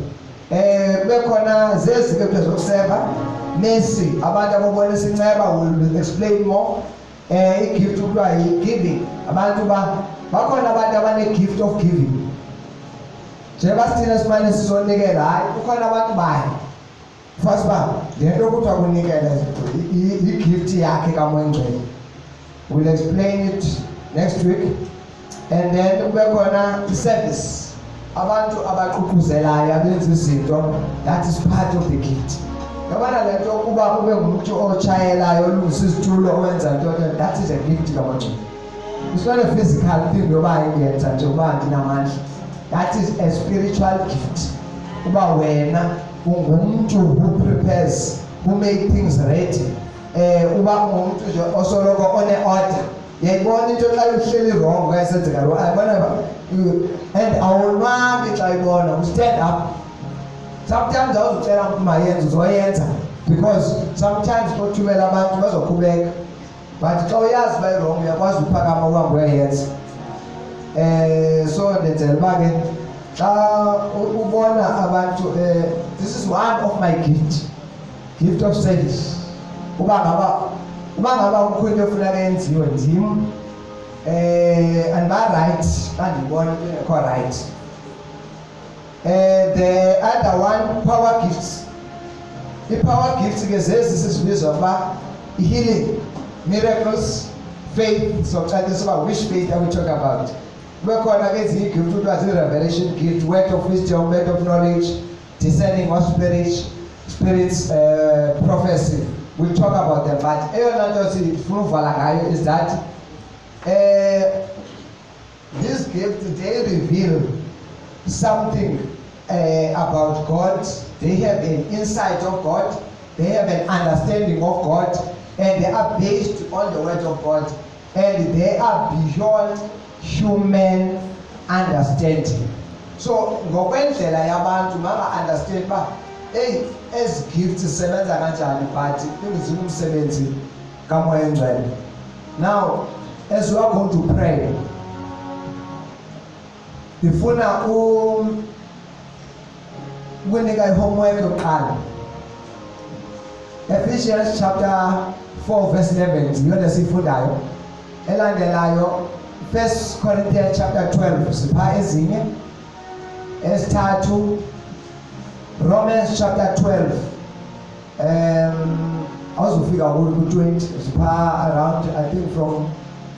Bekhona zezi ke zokuseva, mercy, abantu ababonisa inceba, will explain more. I-gift ukuba yi-giving, abantu bakhona abantu abane-gift of giving. Njengoba sithina simane sizonikela, hayi kukhona abantu bayo first uba le nto kuthiwa kunikela i-gift yakhe kaMoyengcwele. We'll explain it next week. And then kube khona i-service, abantu abaququzelayo abenza izinto, that is part of the gift. Yabona le nto kuba ube ngumuntu otshayelayo, olungisa izitulo, owenza into, that is a gift kaMoyengcwele. It's not a physical thing yoba ingenza nje uba ndinamandla. That is a spiritual gift. Uba wena ungumuntu who prepares, who make things ready. Uba ungumuntu nje osoloko one-order. Yayibona into xa uhleli wrong kwayisenzeka lo, ayibona and awonwabi xa ibona, you stand up. Sometimes awuzucela umuntu mayenze, uzoyenza, because sometimes othumela abantu bazokhubeka, but xa uyazi bayi-wrong uyakwazi uphakama uhambe uyayenza. So ndenzela uba ke xa ubona abantu, this is one of my gift of service. Uba ngaba kukho into efuneka yenziwe ndim, and ba-right xa ndibona into engekho right. The other one, power gifts. I-power gifts ke zezi sisibiza uba healing, miracles, faith. So xaxisa uba which faith are we talking about? Kube khona ke ezinye igift kuthiwa zi-revelation gift, word of wisdom, word of knowledge, discerning of spirits, prophecy. We'll talk about them, but eyona nto sifuna uvala ngayo is that these gifts, they reveal something about God. They have an insight of God, they have an understanding of God, and they are based on the word of God, and they are beyond human understanding. So ngokwendlela yabantu manga-understand uba ezi gifts zisebenza kanjani, but inguzima umsebenzi kaMoyengcwele. Now as we are going to pray, ndifuna ukunika i-homework yokuqala. Ephesians chapter 4 verse 11 yiyona sifundayo. Elandelayo 1 Corinthians chapter 12 sipha ezinye. Esithathu Romans chapter 12 awuzofika ku-20 sipha around I think from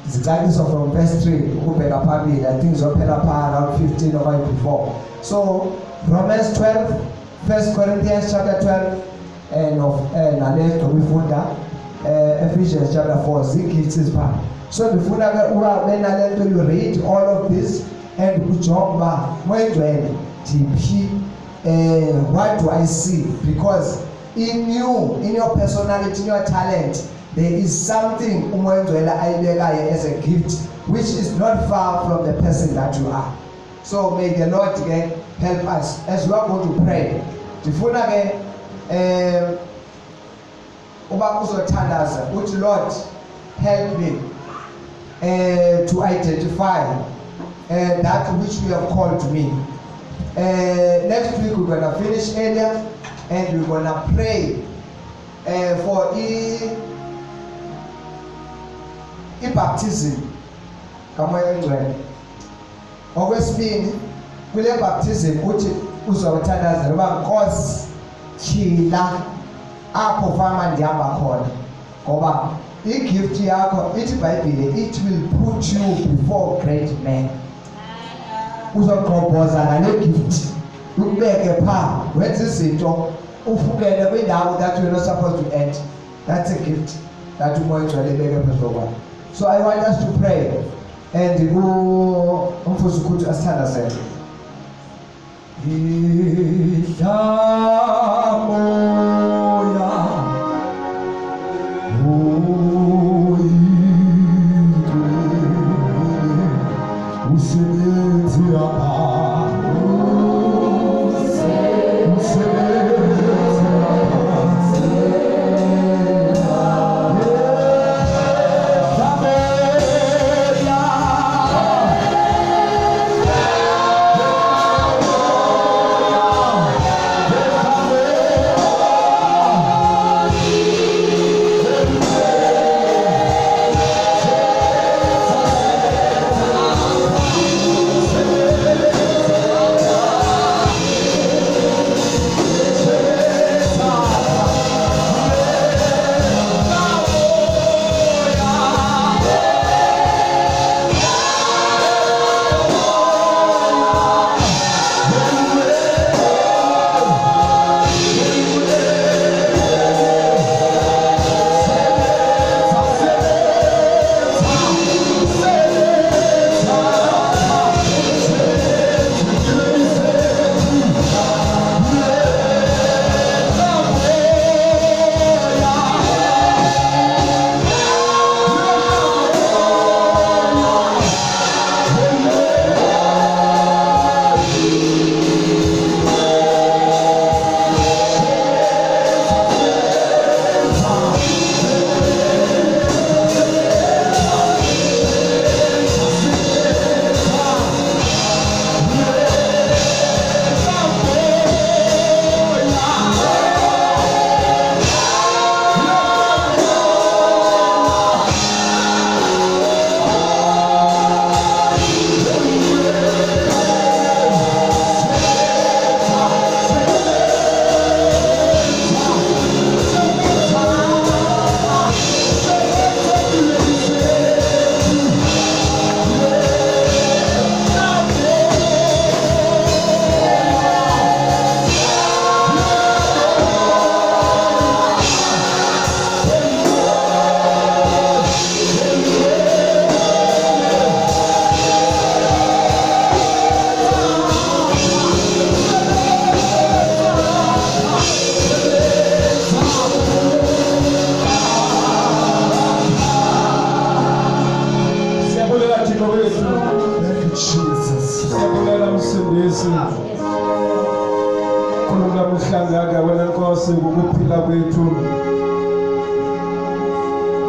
zicaliso from verse 3 ukubheka phambili. I think zophela pha around 15 or before. So Romans 12, 1 Corinthians chapter 12 and nale dokufunda Ephesians chapter 4 zigifts pha. So ndifuna ke uba benale nto you read all of this and ujonga uba moyengcwele tiphi what do I see, because in you, in your personality, in your talent, there is something umoyengcwele ayibekayo as a gift which is not far from the person that you are. So may the Lord help us as we are going to pray. Ndifuna ke uba uzothandaza uthi Lord help me to identify that which you have called to me. Next week we're gonna finish earlier and we're gonna pray for baptism kamoya engcwele. Okwesibini kule baptism uthi uzothandaza uba Nkosi thila apho fama ndihamba khona, ngoba i-gift yakho ithi iBhayibhile it will put you before great men. Uzogqobhoza ngale gift ukubeke pha wenza izinto ufukele kwindawo that you're not supposed to enter. That's a gift that umoya engcwele ebeke phezu kwakho. So I want us to pray and umfuzi ukuthi asithandazele.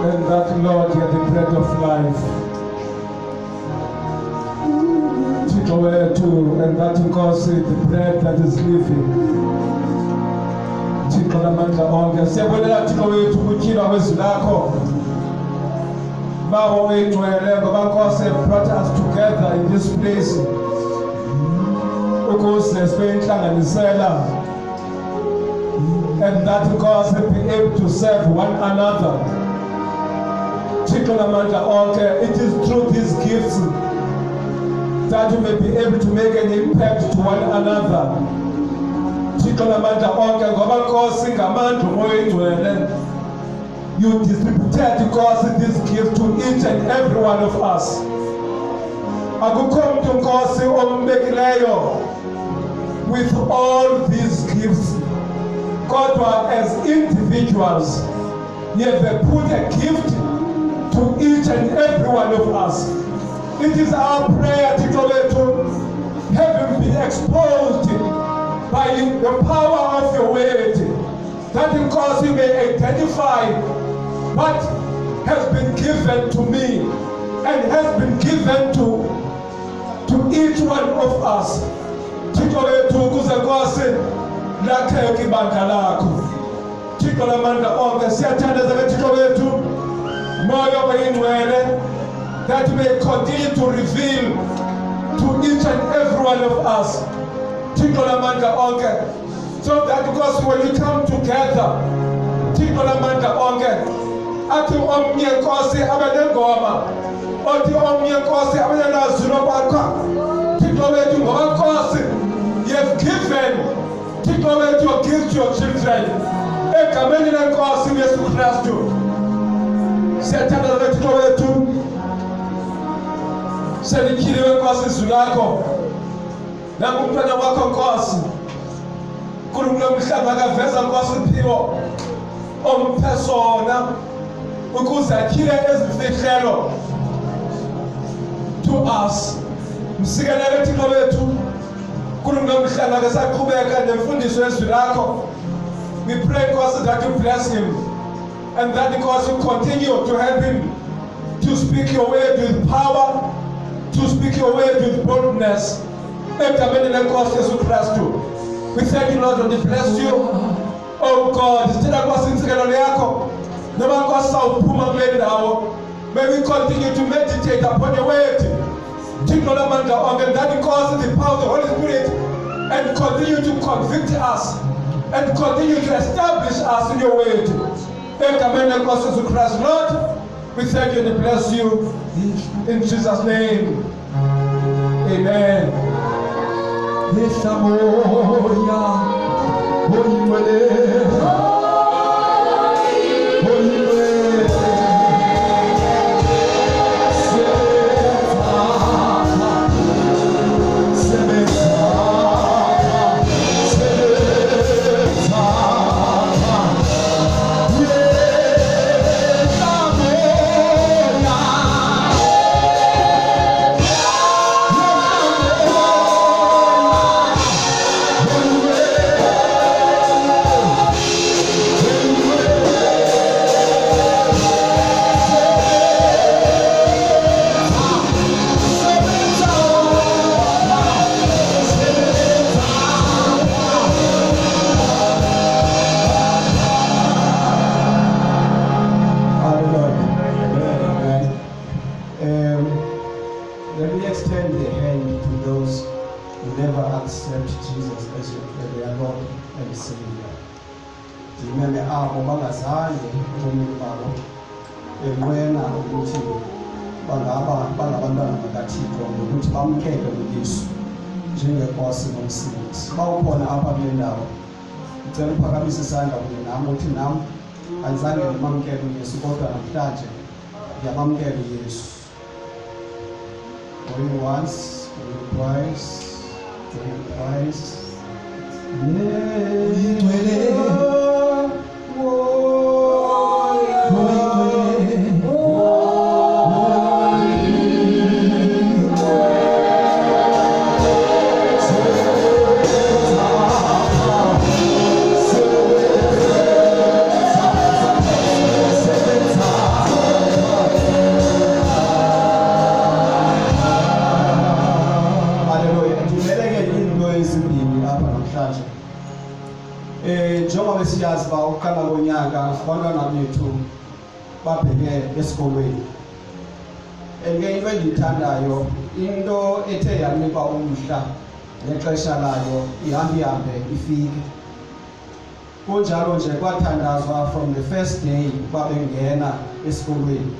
And that Lord, you are the bread of life. Thixo wethu, and that Nkosi, the bread that is living. Thixo lamandla onke, siyabulela Thixo wethu ukutyhilwa kwezwi lakho. Baba oyingcwele, ngoba Nkosi have brought us together in this place. Ukuze sibe inhlanganisela. And that Nkosi be able to serve one another. Thixo lamandla onke, it is through these gifts that we may be able to make an impact to one another. Thixo lamandla onke, ngoba Nkosi ngamandla umoya oyingcwele, you distributed Nkosi this gift to each and every one of us. Akukho mntu Nkosi ombekileyo with all these gifts. Kodwa as individuals, you have put a gift to each and every one of us. It is our prayer, Thixo wethu, having been exposed by the power of your word, that Nkosi may identify what has been given to me and has been given to each one of us. Thixo wethu, ukuze Nkosi lakheke ibandla lakho. Thixo lamandla onke, siyathandaza ke Thixo wethu, moya oyingcwele, that may continue to reveal to each and every one of us. Thixo lamandla onke, so that because when you come together, Thixo lamandla onke, athi omnye Nkosi abe nengoma, othi omnye Nkosi abe nazulo kwakho. Thixo wethu, ngoba Nkosi, you have given Thixo wethu your gift to your children. Egameni leNkosi uYesu Kristu. Siyathandaza ke Thixo wethu, selityhiliwe Nkosi izwi lakho. Nangumntwana wakho Nkosi, kulo mhlaba akaveza Nkosi uphiwo omphe sona ukuze atyhile ezimfihlelo to us. Msikelele Thixo wethu, kulo mhlaba ke saqhubeka nemfundiso yezwi lakho. We pray Nkosi that you bless him, and that because you continue to help him to speak your word with power, to speak your word with boldness. Egameni leNkosi Yesu Kristu. We thank you, Lord, and we bless you. Oh God, sicela Nkosi intsikelelo yakho. Noma Nkosi sawuphuma kule ndawo, may we continue to meditate upon your word. Thixo lamandla onke, that Nkosi, the power of the Holy Spirit, and continue to convict us and continue to establish us in your word. Egameni leNkosi Yesu Kristu. Lord, we thank you and bless you in Jesus' name. Amen. Let me extend the hand to those who never accept Jesus as their Lord and Savior. Ndimele abo bangazange ebomini babo enqwena ukuthi bangabantwana bakaThixo ngokuthi bamkele uYesu njengeNkosi nomsindisi. Bawukhona apha kule ndawo, ngicela uphakamise isandla kunye nami uthi nami andizange ndimamkele uYesu, kodwa namhlanje ndiyamamkela uYesu. Going once, going twice, going twice. namhlanje. Njengoba siyazi ba uqala konyaka abantwana bethu babheke esikolweni. Into engiyithandayo into ethe yanikwa umhla nexesha layo ihambe ifike. Kunjalo nje kwathandazwa from the first day babengena esikolweni.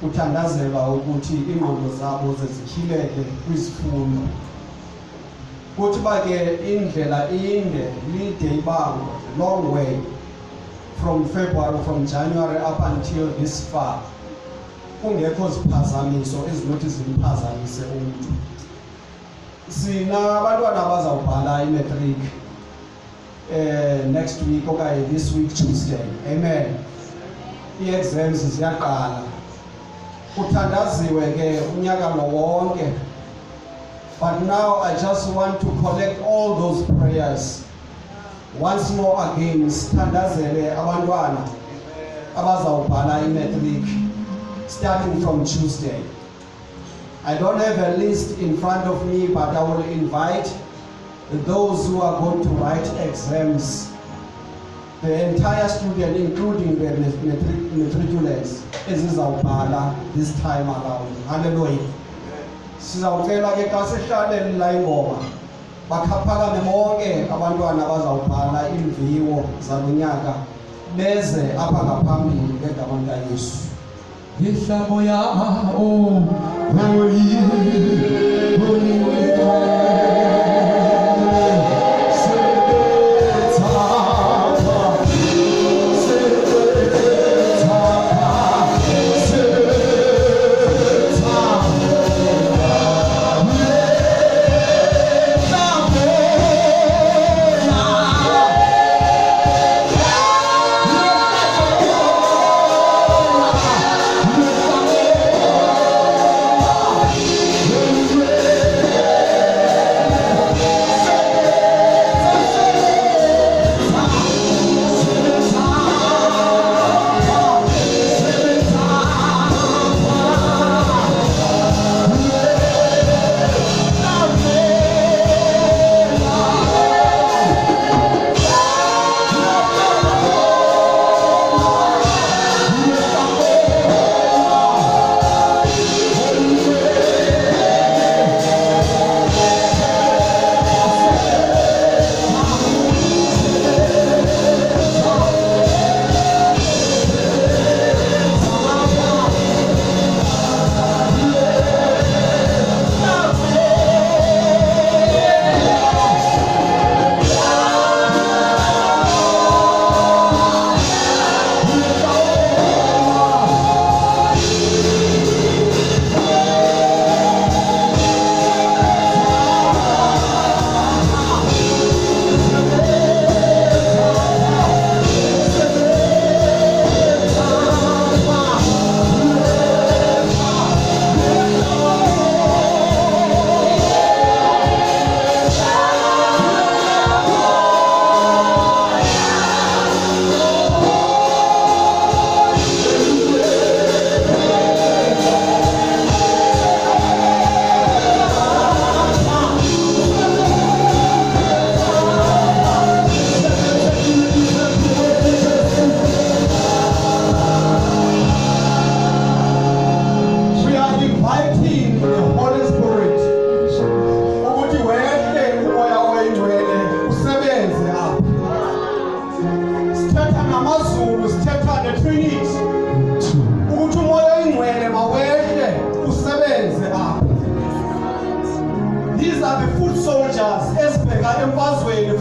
Kuthandazelwa ukuthi ingqondo zabo zezikhileke kwizifundo. Kuthi bake indlela inde lide ibango, long way from February, from January up until this far. Kungekho ziphazamiso ezinothi zimphazamise umuntu. Sina abantwana abazawubhala imatric next week okanye this week Tuesday. Amen. I-exams ziyaqala. Kuthandaziwe ke unyaka lo wonke. But now I just want to collect all those prayers once more again. Sithandazele abantwana abazawubhala imatric starting from Tuesday. I don't have a list in front of me, but I will invite those who are going to write exams, the entire student, including the matriculants, ezizawubhala this time around. Hallelujah. Sizawucela ke xa sihlalele la ingoma bakhaphakame bonke abantwana abazawubhala imviwo zalonyaka beze apha ngaphambili ngegama likaYesu. Ihlabo yao hoyi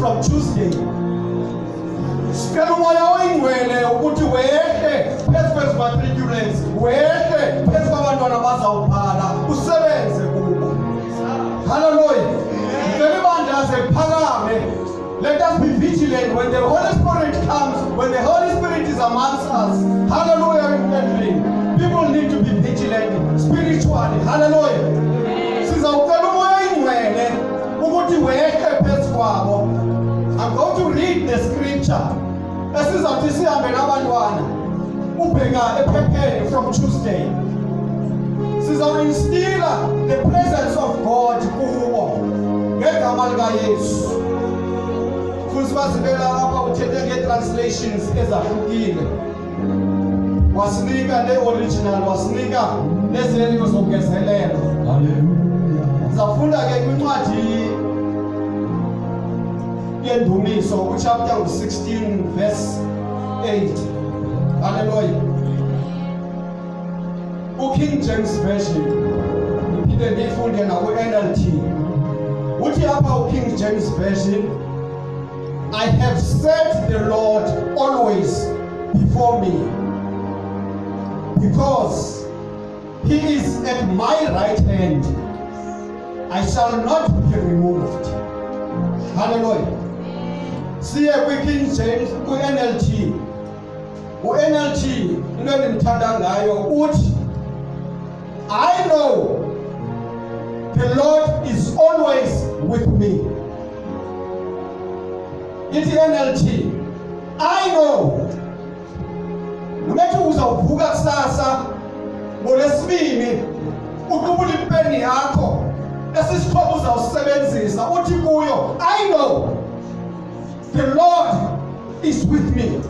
from Tuesday. Sicela umoya oyingcwele ukuthi wehle phezu kwezi-matriculants, wehle phezu kwabantwana abazawubhala usebenze kubo. Hallelujah. Ngicela ibandla liphakame. Let us be vigilant when the Holy Spirit comes, when the Holy Spirit is amongst us. Hallelujah. People need to be vigilant spiritually. Hallelujah. Sizawucela umoya oyingcwele ukuthi wehle phezu kwabo. I'm going to read the scripture. Esizawuthi sihambe nabantwana ubheka ephepheni from Tuesday. Sizawinstilla the presence of God kubo ngegama likaYesu. wasibela apha uthethe nge-translations ezahlukile, wasinika ne-original, wasinika nezenyo zokugezelela. Sizafunda ke kwincwadi yendumiso uchapter 16 verse 8. Hallelujah. King James Version iphinde ndifunde na ku-NLT uthi apha King James Version, I have set the Lord always before me, because he is at my right hand, I shall not be removed. Hallelujah. Siye kwi-King James, ku-NLT. U-NLT into endimthanda ngayo uthi, I know the Lord is always with me. Ithi NLT, I know. Nomethi uzawuvuka kusasa ngoLwesibini uqubule ipeni yakho esisithobo uzawusebenzisa uthi kuyo, I know the Lord is with me.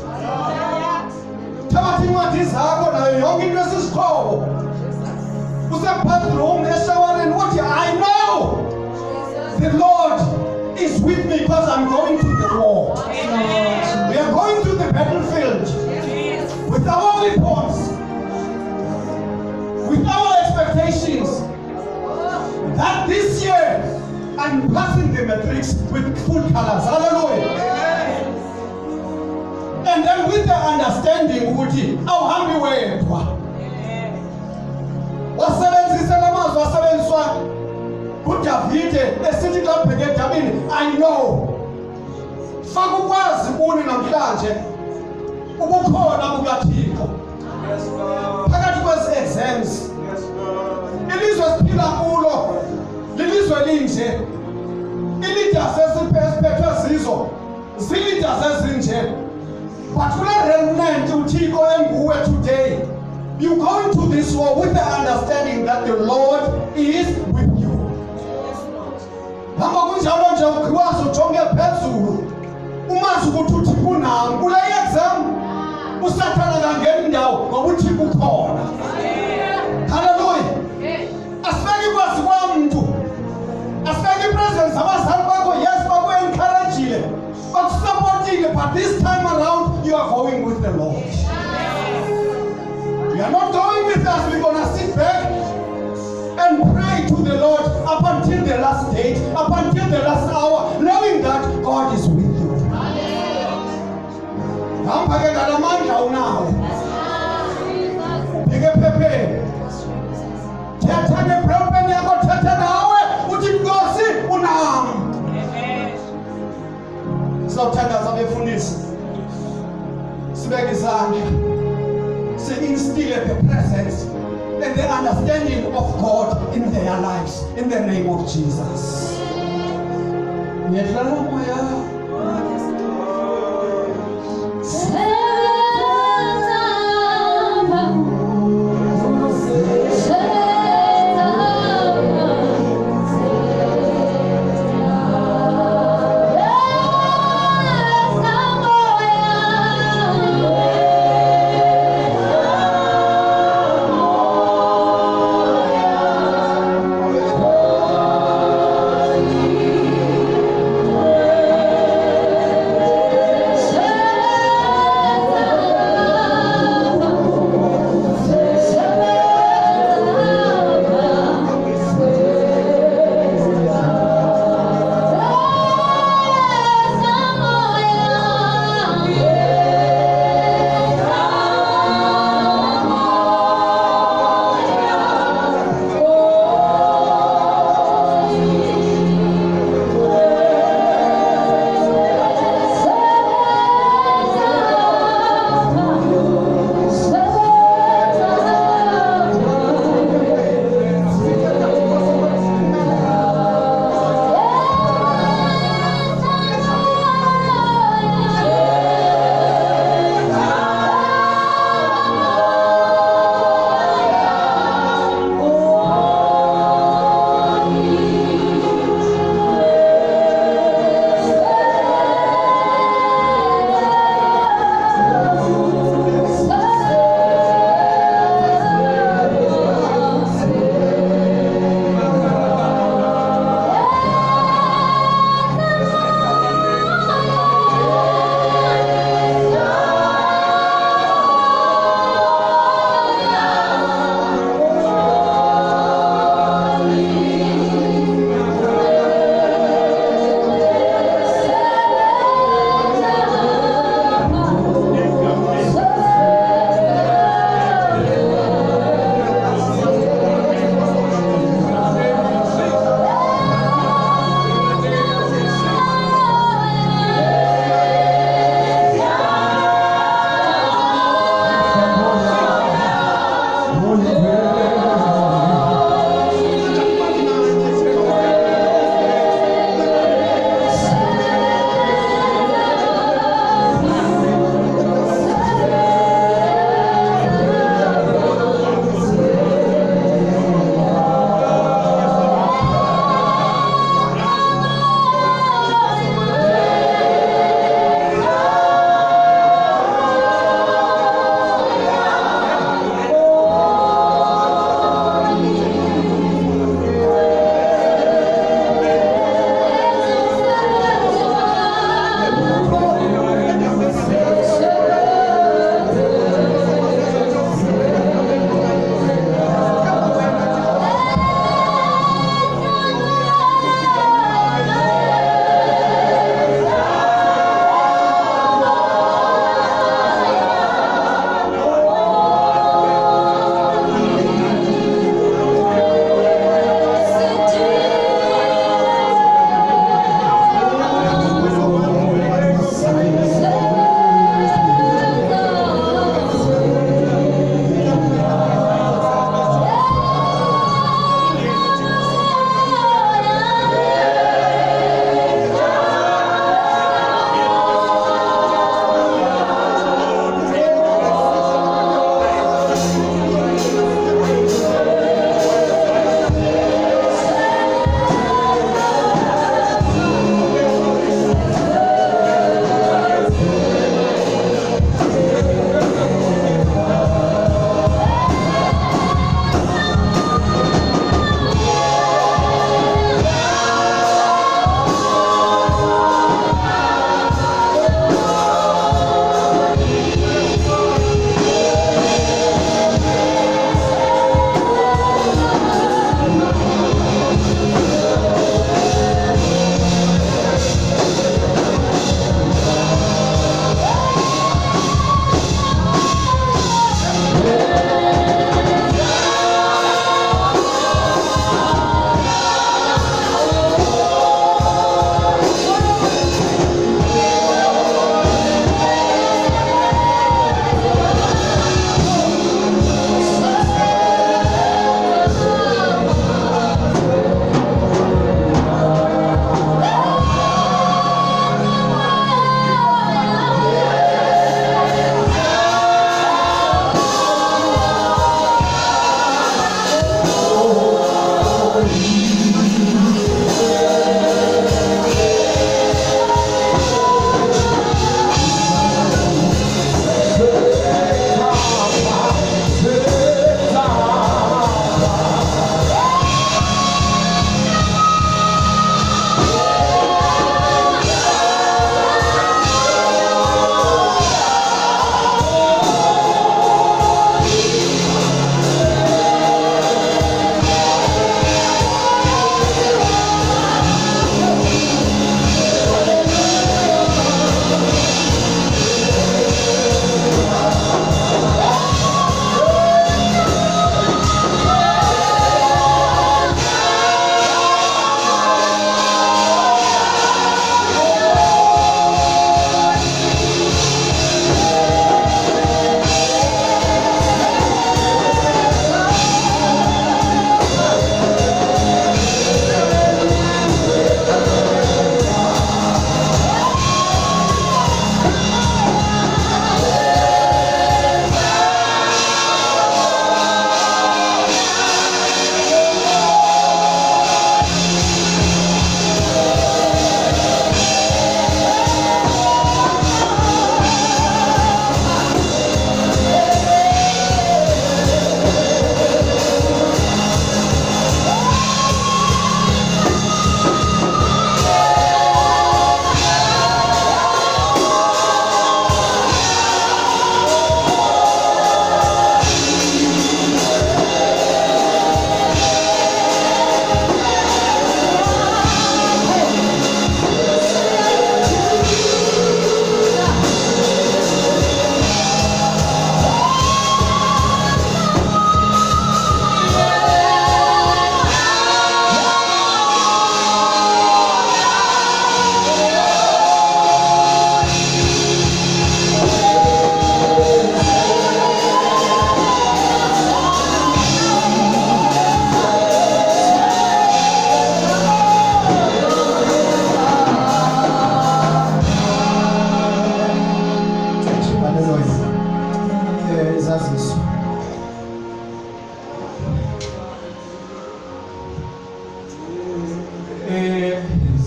Thabatha incwadi zakho nayo yonke into esisithobo usebathroom eshawareni uthi, I know the Lord is with me because I'm going to the war. We are going to the battlefield with our weapons, with our expectations that this year I'm passing the matrix with full colors. Hallelujah. And then with the understanding ukuthi awuhambi wedwa. Wasebenzisa lamazwi asebenziswa uDavide esithi xa ubheke eDabini, I know. Faka ukwazi kuni namhlanje ubukhona bukaThixo phakathi kwezi exams. Ilizwe esiphila kulo lilizwe linje, i-leaders esiphethwe zizo zii-leaders ezinje, but kule remnant uThixo enguwe today, you go into this war with the understanding that the Lord is with you. Hamba kunjalo nje ukwazi ujonge phezulu umazi ukuthi uThixo unami kule exam, usathana kangeni indawo ngoba uThixo ukhona. Hallelujah. Asibeke kwazi kwamuntu, asibeke ipresence abazali bakho, yes baku-encouragile, bakusupportile, but this time around you are going with the Lord. We are not going with us. We're going to sit back and pray to the Lord up until the last date, up until the last hour, knowing that God is with you. Hampake ngalamandla unawo. Bheke phepheni. Thetha nebroken yakho, thetha nawe uthi Nkosi unami. Sizawuthandaza abefundisi. Sibeke izandla. Instill the presence and the understanding of God in their lives, in the name of Jesus.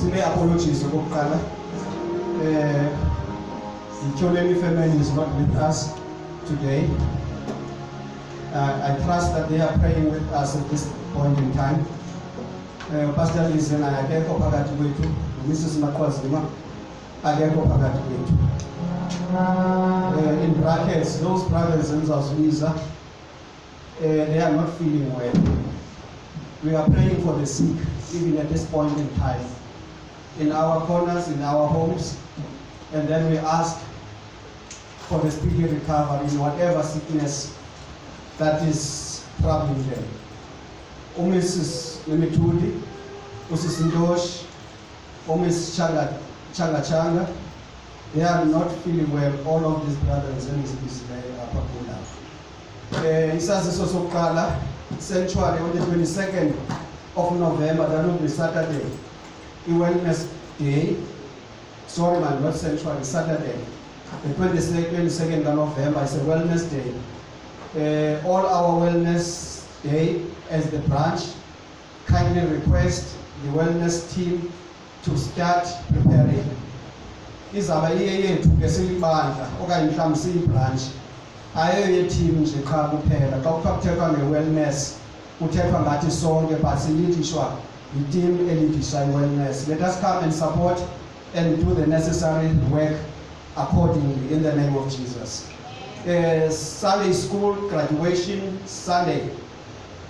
Sine-apologies okokuqala. Ityoleni family is not with us today. I trust that they are praying with us at this point in time. Pastor Liz and I akekho phakathi kwethu, Mrs. Makwazima akekho phakathi kwethu. In brackets, those brothers in Zazuiza, they are not feeling well. We are praying for the sick, even at this point in time, in our corners, in our homes, and then we ask for the speedy recovery in whatever sickness that is troubling them. Mrs. Nemitudi, Mrs. Ndosh, Mrs. Changa, they are not feeling well. All of these brothers and sisters, they are popular. Isaziso sokuqala sanctuary on the 22nd of November, that will be Saturday, Wellness Day. Sorry man, not sanctuary, Saturday. The 22nd of November is a Wellness Day. All our Wellness Day as the branch kindly request the wellness team to start preparing. Izaba iye yethu ke silibandla okanye mhlawumbe siyibranch ayo ye-team nje qha kuphela. Xa kuthiwa kuthethwa nge-wellness kuthethwa ngathi sonke but silidishwa yi-team elidisha i-wellness. Let us come and support and do the necessary work accordingly in the name of Jesus. Sunday school graduation Sunday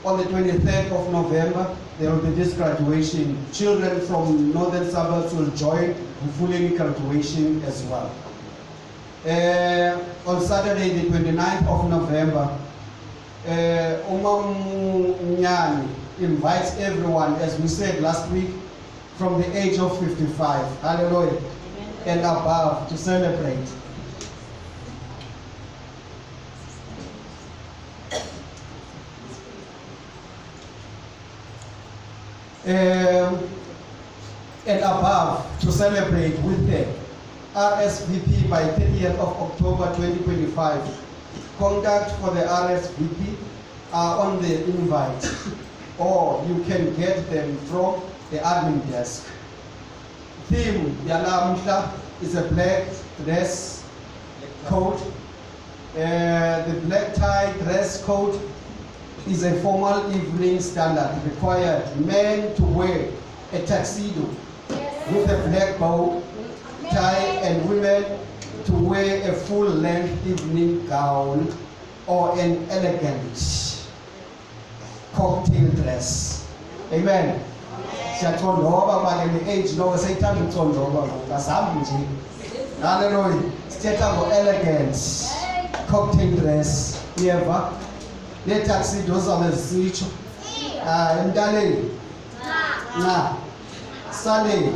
on the 23rd of November, there will be this graduation. Children from northern suburbs will join Mfuleni graduation as well. On Saturday, the 29th of November, Umam Nyani invites everyone, as we said last week, from the age of 55, hallelujah, and above to celebrate. And above to celebrate with the RSVP by 30th of October 2025. Contact for the RSVP are on the invite, or you can get them from the admin desk. Theme Yalamsha is a black dress code. The black tie dress code is a formal evening standard. Required men to wear a tuxedo with a black bow tie and women to wear a full-length evening gown or an elegant cocktail dress. Amen. Siyathondoba manje le-age noko seyithanda ukuthondoba ngoku asahambi nje. Hallelujah. Sithetha ngo-elegant cocktail dress. Uyeva? Ne-tuxedo zabe zisitsho. Emntaneni? Na. Sunday,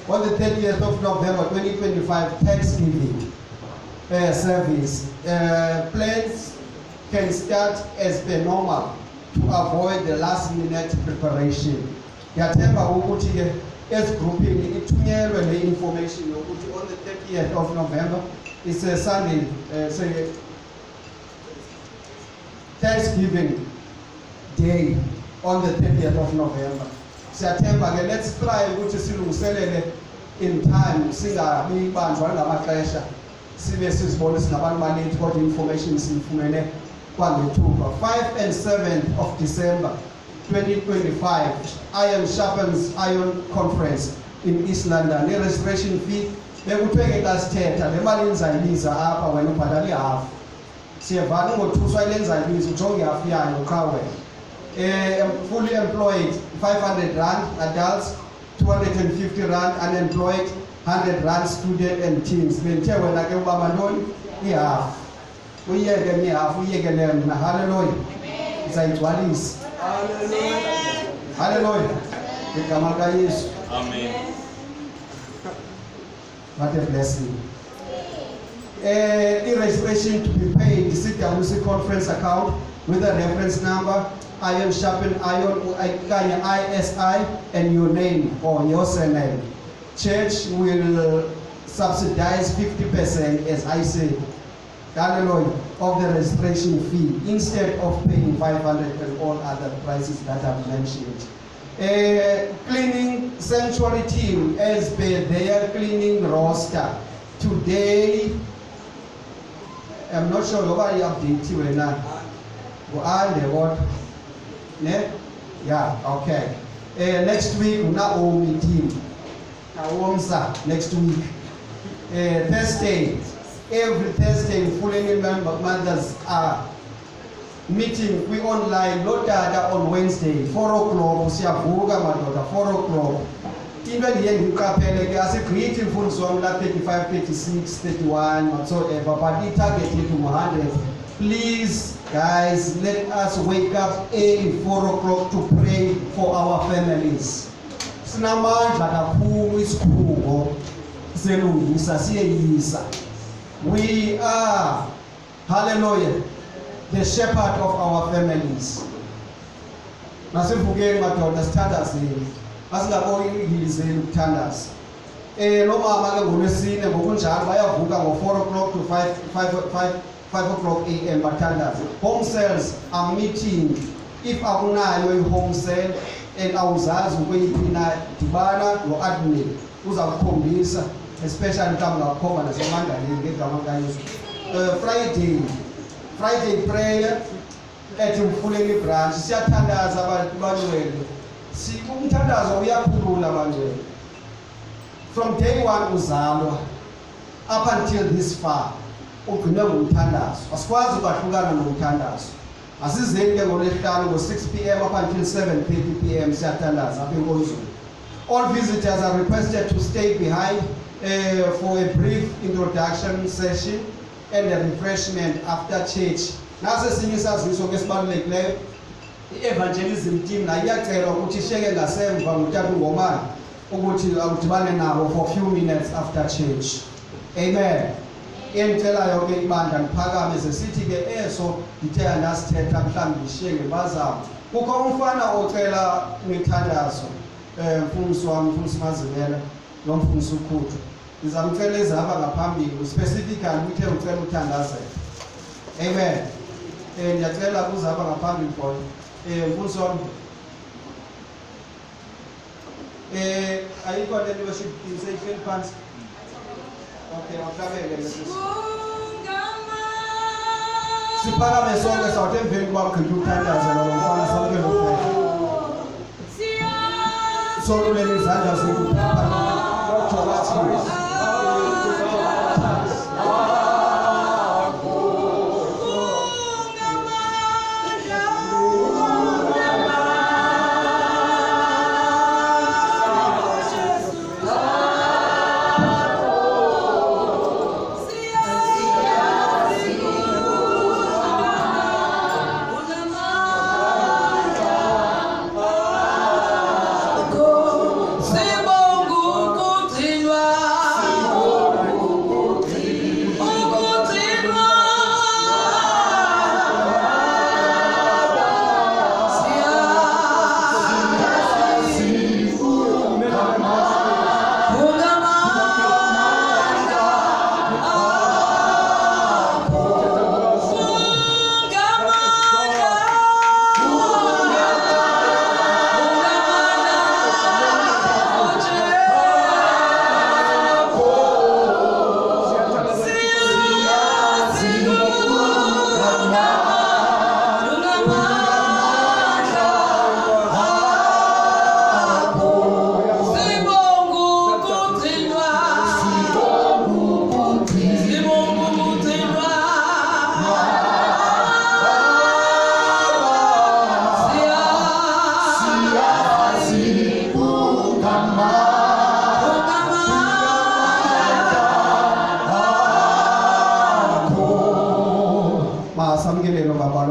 on the 30th of November 2025, Thanksgiving service. Plans can start as per normal to avoid the last minute preparation. Yathemba ukuthi ke ezigroupini ithunyelwe le information yokuthi on the 30th of November is a Sunday, say Thanksgiving Day on the 30th of November. Siyathemba ke, let's try ukuthi silungiselele in time, singabi banjwa ngamaxesha sibe sizibone singabantu banethi kodwa information siyifumene kwangethuba. 5 and 7th of December 2025, Iron Sharpens Iron Conference in East London. The registration fee bekuthiwe ke xa sithetha le mali nizayibiza apha wena ubhatala ihafu. Siyevana ungothuswa ile nizayibiza ujonge ihafu yayo qha wena. Fully employed 500 rand, adults 250 rand, unemployed 100 rand, student and teens. Benthe wena ke ubaba ntoni ihafu. Uyeke nihafu uyeke lena. Hallelujah. Izayigcwalisa. Hallelujah. Ngegama lika Yesu. Amen. What a blessing. E-registration to be paid, the CWC conference account with a reference number, Iron Sharpen Iron, ISI, and your name or your surname. Church will subsidize 50%, as I said, hallelujah, of the registration fee instead of paying 500 and all other prices that I've mentioned. Cleaning sanctuary team as per their cleaning roster. Today, I'm not sure nobody updated or not. What? Ne? Yeah, okay. Next week, Naomi team. Naomsa next week. Thursday, every Thursday, fully member mothers are meeting. We online, not on Wednesday, 4 o'clock. Siyavuka madoda, 4 o'clock. Into endiye ngiqaphele ke asigqithi mfundisi wami la 35, 36, 31 whatsoever, but i-target yethu 100. Please guys, let us wake up early 4 o'clock to pray for our families. Sinamandla kakhulu isikhungo selungisa siyeyisa. We are, hallelujah, the shepherd of our families. Nasivukeni madoda sithandazeni. Asingaboni ingilizeni ukuthandaza. Nomama ke ngolwesine ngokunjalo bayavuka ngo4 o'clock to 5 o'clock AM bathandaze. Home cells are meeting. If akunayo i-home cell and awuzazi ukuyiphi dibana no-admin uzakukhombisa, especially mhlawumbe ngakhomba nasemandaleni ngegama likaYesu. Friday prayer at Mfuleni branch. Siyathandaza abantu. Umthandazo uyakhulula abantu. From day 1 uzalwa up until this far ugcine ngomthandazo. Asikwazi ukwahlukana nomthandazo. Asizeni ke ngoLwesihlanu ngo6 PM up until 7:30 PM siyathandaza apha enkonzweni. All visitors are requested to stay behind for a brief introduction session and a refreshment after church. Nase sinye isaziso ke sibalulekileyo. I-evangelism team nayo iyacela ukuthi isheke ngasemva ngutata uNgomane ukuthi awudibane nabo for few minutes after church. Amen. Engicelayo ke ibandla liphakame sesithi ke eso ngithe andasithetha mhlawumbe ngishiyeke bazamo. Kukho umfana ocela imithandazo mfundisi wami, mfundisi Mazibela nomfundisi uKhuthu. Ngizamcela ezaba ngaphambili specifically uthe ucela uthandazela. Amen. Ngiyacela kuzaba ngaphambili for mfundisi wami. Ayikho le worship insection pants. Okay, awuhlabeke leso. Siphakame sonke sawuthi emveni kwakho ukuthandaza lo mfana sonke lo. Solulele izandla zethu phakathi. Lotho bathi.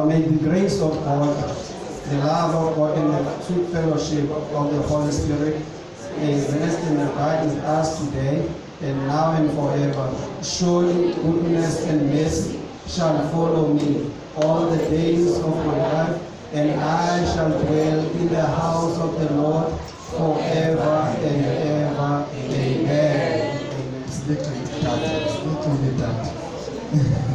May the grace of God, the love of God, and the sweet fellowship of the Holy Spirit rest and abide with us today and now and forever. Surely goodness and mercy shall follow me all the days of my life, and I shall dwell in the house of the Lord forever and ever. Amen. It's literally that.